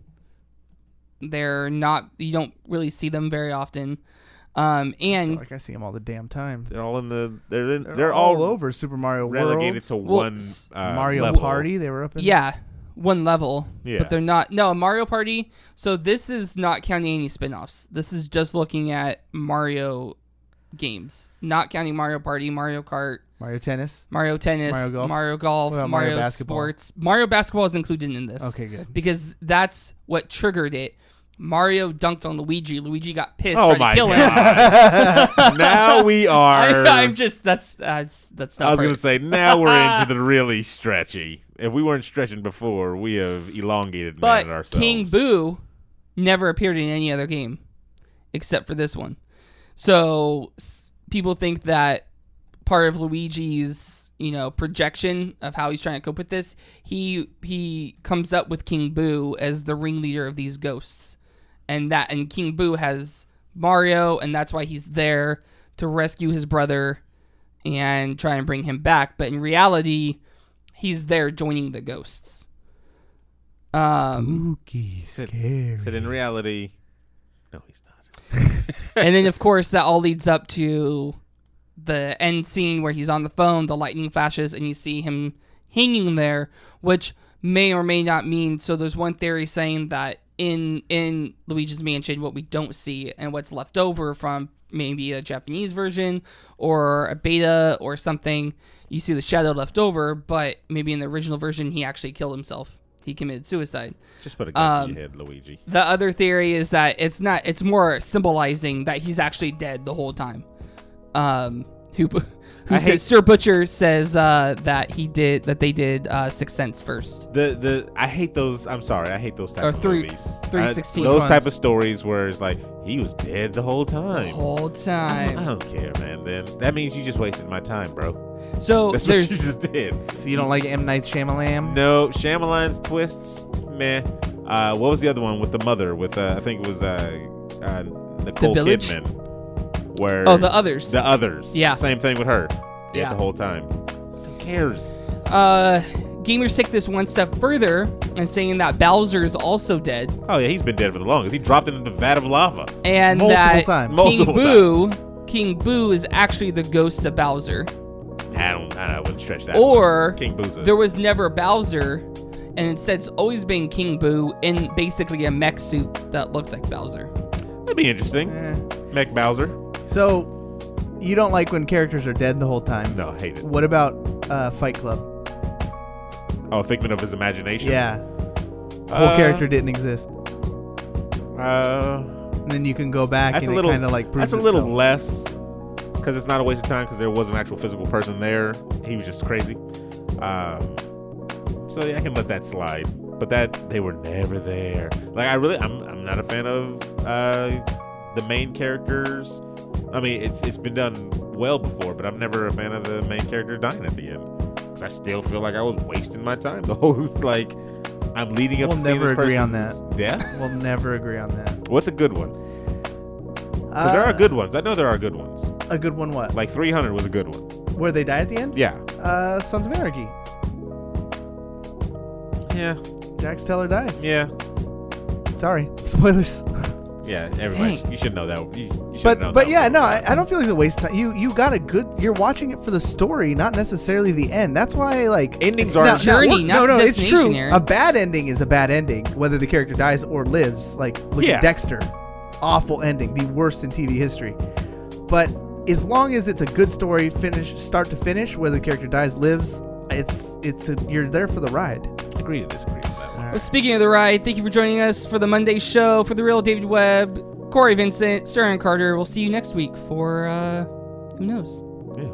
[SPEAKER 5] They're not. You don't really see them very often.
[SPEAKER 6] I feel
[SPEAKER 5] And
[SPEAKER 6] like I see him all the damn time.
[SPEAKER 4] They're all in the. They're
[SPEAKER 6] They're all over Super Mario
[SPEAKER 4] relegated
[SPEAKER 6] World.
[SPEAKER 4] to one
[SPEAKER 6] Mario
[SPEAKER 4] level.
[SPEAKER 6] Party. They were up in.
[SPEAKER 5] yeah, one level.
[SPEAKER 4] Yeah.
[SPEAKER 5] But they're not. No, Mario Party. So this is not counting any spin-offs. This is just looking at Mario games, not counting Mario Party, Mario Kart,
[SPEAKER 6] Mario Tennis.
[SPEAKER 5] Mario Tennis,
[SPEAKER 6] Mario Golf. What about Mario
[SPEAKER 5] Mario
[SPEAKER 6] Basketball?
[SPEAKER 5] Sports. Mario Basketball is included in this.
[SPEAKER 6] Okay, good.
[SPEAKER 5] Because that's what triggered it. Mario dunked on Luigi. Luigi got pissed.
[SPEAKER 4] Oh
[SPEAKER 5] tried
[SPEAKER 4] my
[SPEAKER 5] to kill him.
[SPEAKER 4] god! Now we are.
[SPEAKER 5] I'm just that's not.
[SPEAKER 4] I was
[SPEAKER 5] going
[SPEAKER 4] gonna say now we're into the really stretchy. If we weren't stretching before, we have elongated it
[SPEAKER 5] But
[SPEAKER 4] ourselves.
[SPEAKER 5] King Boo never appeared in any other game except for this one. So people think that part of Luigi's, projection of how he's trying to cope with this, he comes up with King Boo as the ringleader of these ghosts. And King Boo has Mario, and that's why he's there to rescue his brother and try and bring him back. But in reality, he's there joining the ghosts.
[SPEAKER 6] Spooky, scary.
[SPEAKER 4] Said in reality, no, he's not.
[SPEAKER 5] And then, of course, that all leads up to the end scene where he's on the phone, the lightning flashes, and you see him hanging there, which may or may not mean. So there's one theory saying that in Luigi's Mansion, what we don't see and what's left over from maybe a Japanese version or a beta or something, you see the shadow left over, but maybe in the original version, he actually killed himself. He committed suicide.
[SPEAKER 4] Just put a gun to your head, Luigi.
[SPEAKER 5] The other theory is that it's more symbolizing that he's actually dead the whole time. Sir Butcher says that they did Sixth Sense first.
[SPEAKER 4] I hate those. I'm sorry, I hate those type
[SPEAKER 5] Or
[SPEAKER 4] of
[SPEAKER 5] three-
[SPEAKER 4] movies.
[SPEAKER 5] 316
[SPEAKER 4] Those
[SPEAKER 5] ones.
[SPEAKER 4] type of stories where it's like he was dead the whole
[SPEAKER 5] The
[SPEAKER 4] time.
[SPEAKER 5] whole
[SPEAKER 4] I
[SPEAKER 5] time.
[SPEAKER 4] don't care, man. Then that means you just wasted my time, bro.
[SPEAKER 5] So
[SPEAKER 4] That's what you
[SPEAKER 5] there's
[SPEAKER 4] just did.
[SPEAKER 6] So you don't like M. Night Shyamalan?
[SPEAKER 4] No, Shyamalan's twists, meh. What was the other one with the mother? With I think it was Nicole
[SPEAKER 5] Village?
[SPEAKER 4] Kidman. Where
[SPEAKER 5] The Others.
[SPEAKER 4] The Others.
[SPEAKER 5] Yeah.
[SPEAKER 4] Same thing with her. Dead
[SPEAKER 5] Yeah.
[SPEAKER 4] the whole time. Who cares?
[SPEAKER 5] Gamers take this one step further and saying that Bowser is also dead,
[SPEAKER 4] Oh yeah, he's been dead for the longest. He dropped into the vat of lava.
[SPEAKER 5] and
[SPEAKER 6] Multiple
[SPEAKER 5] that
[SPEAKER 6] times.
[SPEAKER 4] Multiple
[SPEAKER 5] King Boo is actually the ghost of Bowser.
[SPEAKER 4] I wouldn't stretch that.
[SPEAKER 5] Or
[SPEAKER 4] one. King Booza.
[SPEAKER 5] there was never Bowser, and instead it's always been King Boo in basically a mech suit that looked like Bowser.
[SPEAKER 4] That'd be interesting. Mech Bowser.
[SPEAKER 6] So you don't like when characters are dead the whole time?
[SPEAKER 4] No, I hate it.
[SPEAKER 6] What about Fight Club?
[SPEAKER 4] Oh, figment of his imagination.
[SPEAKER 6] Yeah. Whole character didn't exist.
[SPEAKER 4] Uh,
[SPEAKER 6] And then you can go back
[SPEAKER 4] that's
[SPEAKER 6] and
[SPEAKER 4] a little.
[SPEAKER 6] it kind of like proves
[SPEAKER 4] That's a little
[SPEAKER 6] itself.
[SPEAKER 4] less, because it's not a waste of time. Because there was an actual physical person there. He was just crazy. So yeah, I can let that slide. But that they were never there. Like I'm not a fan of the main characters. I mean, it's been done well before, but I'm never a fan of the main character dying at the end. Because I still feel like I was wasting my time. The whole like I'm leading up
[SPEAKER 6] We'll
[SPEAKER 4] to seeing
[SPEAKER 6] never
[SPEAKER 4] this
[SPEAKER 6] agree on
[SPEAKER 4] person's death.
[SPEAKER 6] We'll never agree on that.
[SPEAKER 4] What's a good one? Because there are good ones. I know there are good ones.
[SPEAKER 6] A good one what?
[SPEAKER 4] Like 300 was a good one.
[SPEAKER 6] Where they die at the end?
[SPEAKER 4] Yeah.
[SPEAKER 6] Sons of Anarchy.
[SPEAKER 4] Yeah.
[SPEAKER 6] Jax Teller dies.
[SPEAKER 4] Yeah.
[SPEAKER 6] Sorry. Spoilers.
[SPEAKER 4] Yeah, everybody.
[SPEAKER 5] Dang.
[SPEAKER 4] You should know that. You should know
[SPEAKER 6] But
[SPEAKER 4] that
[SPEAKER 6] yeah,
[SPEAKER 4] one.
[SPEAKER 6] no, I don't feel like it's a waste of time. You got a good. You're watching it for the story, not necessarily the end. That's why like
[SPEAKER 4] Endings are
[SPEAKER 5] Journey, not
[SPEAKER 6] no, it's
[SPEAKER 5] destination,
[SPEAKER 6] true.
[SPEAKER 5] Aaron.
[SPEAKER 6] A bad ending is a bad ending, whether the character dies or lives. Like look
[SPEAKER 4] Yeah.
[SPEAKER 6] at Dexter, awful ending, the worst in TV history. But as long as it's a good story, start to finish, whether the character dies, lives, you're there for the ride.
[SPEAKER 4] Agree to disagree with that one.
[SPEAKER 5] Well, speaking of the ride, thank you for joining us for the Monday show. For the real David Webb, Cory Vincent, Sir Aaron Carter. We'll see you next week for who knows.
[SPEAKER 4] Yeah.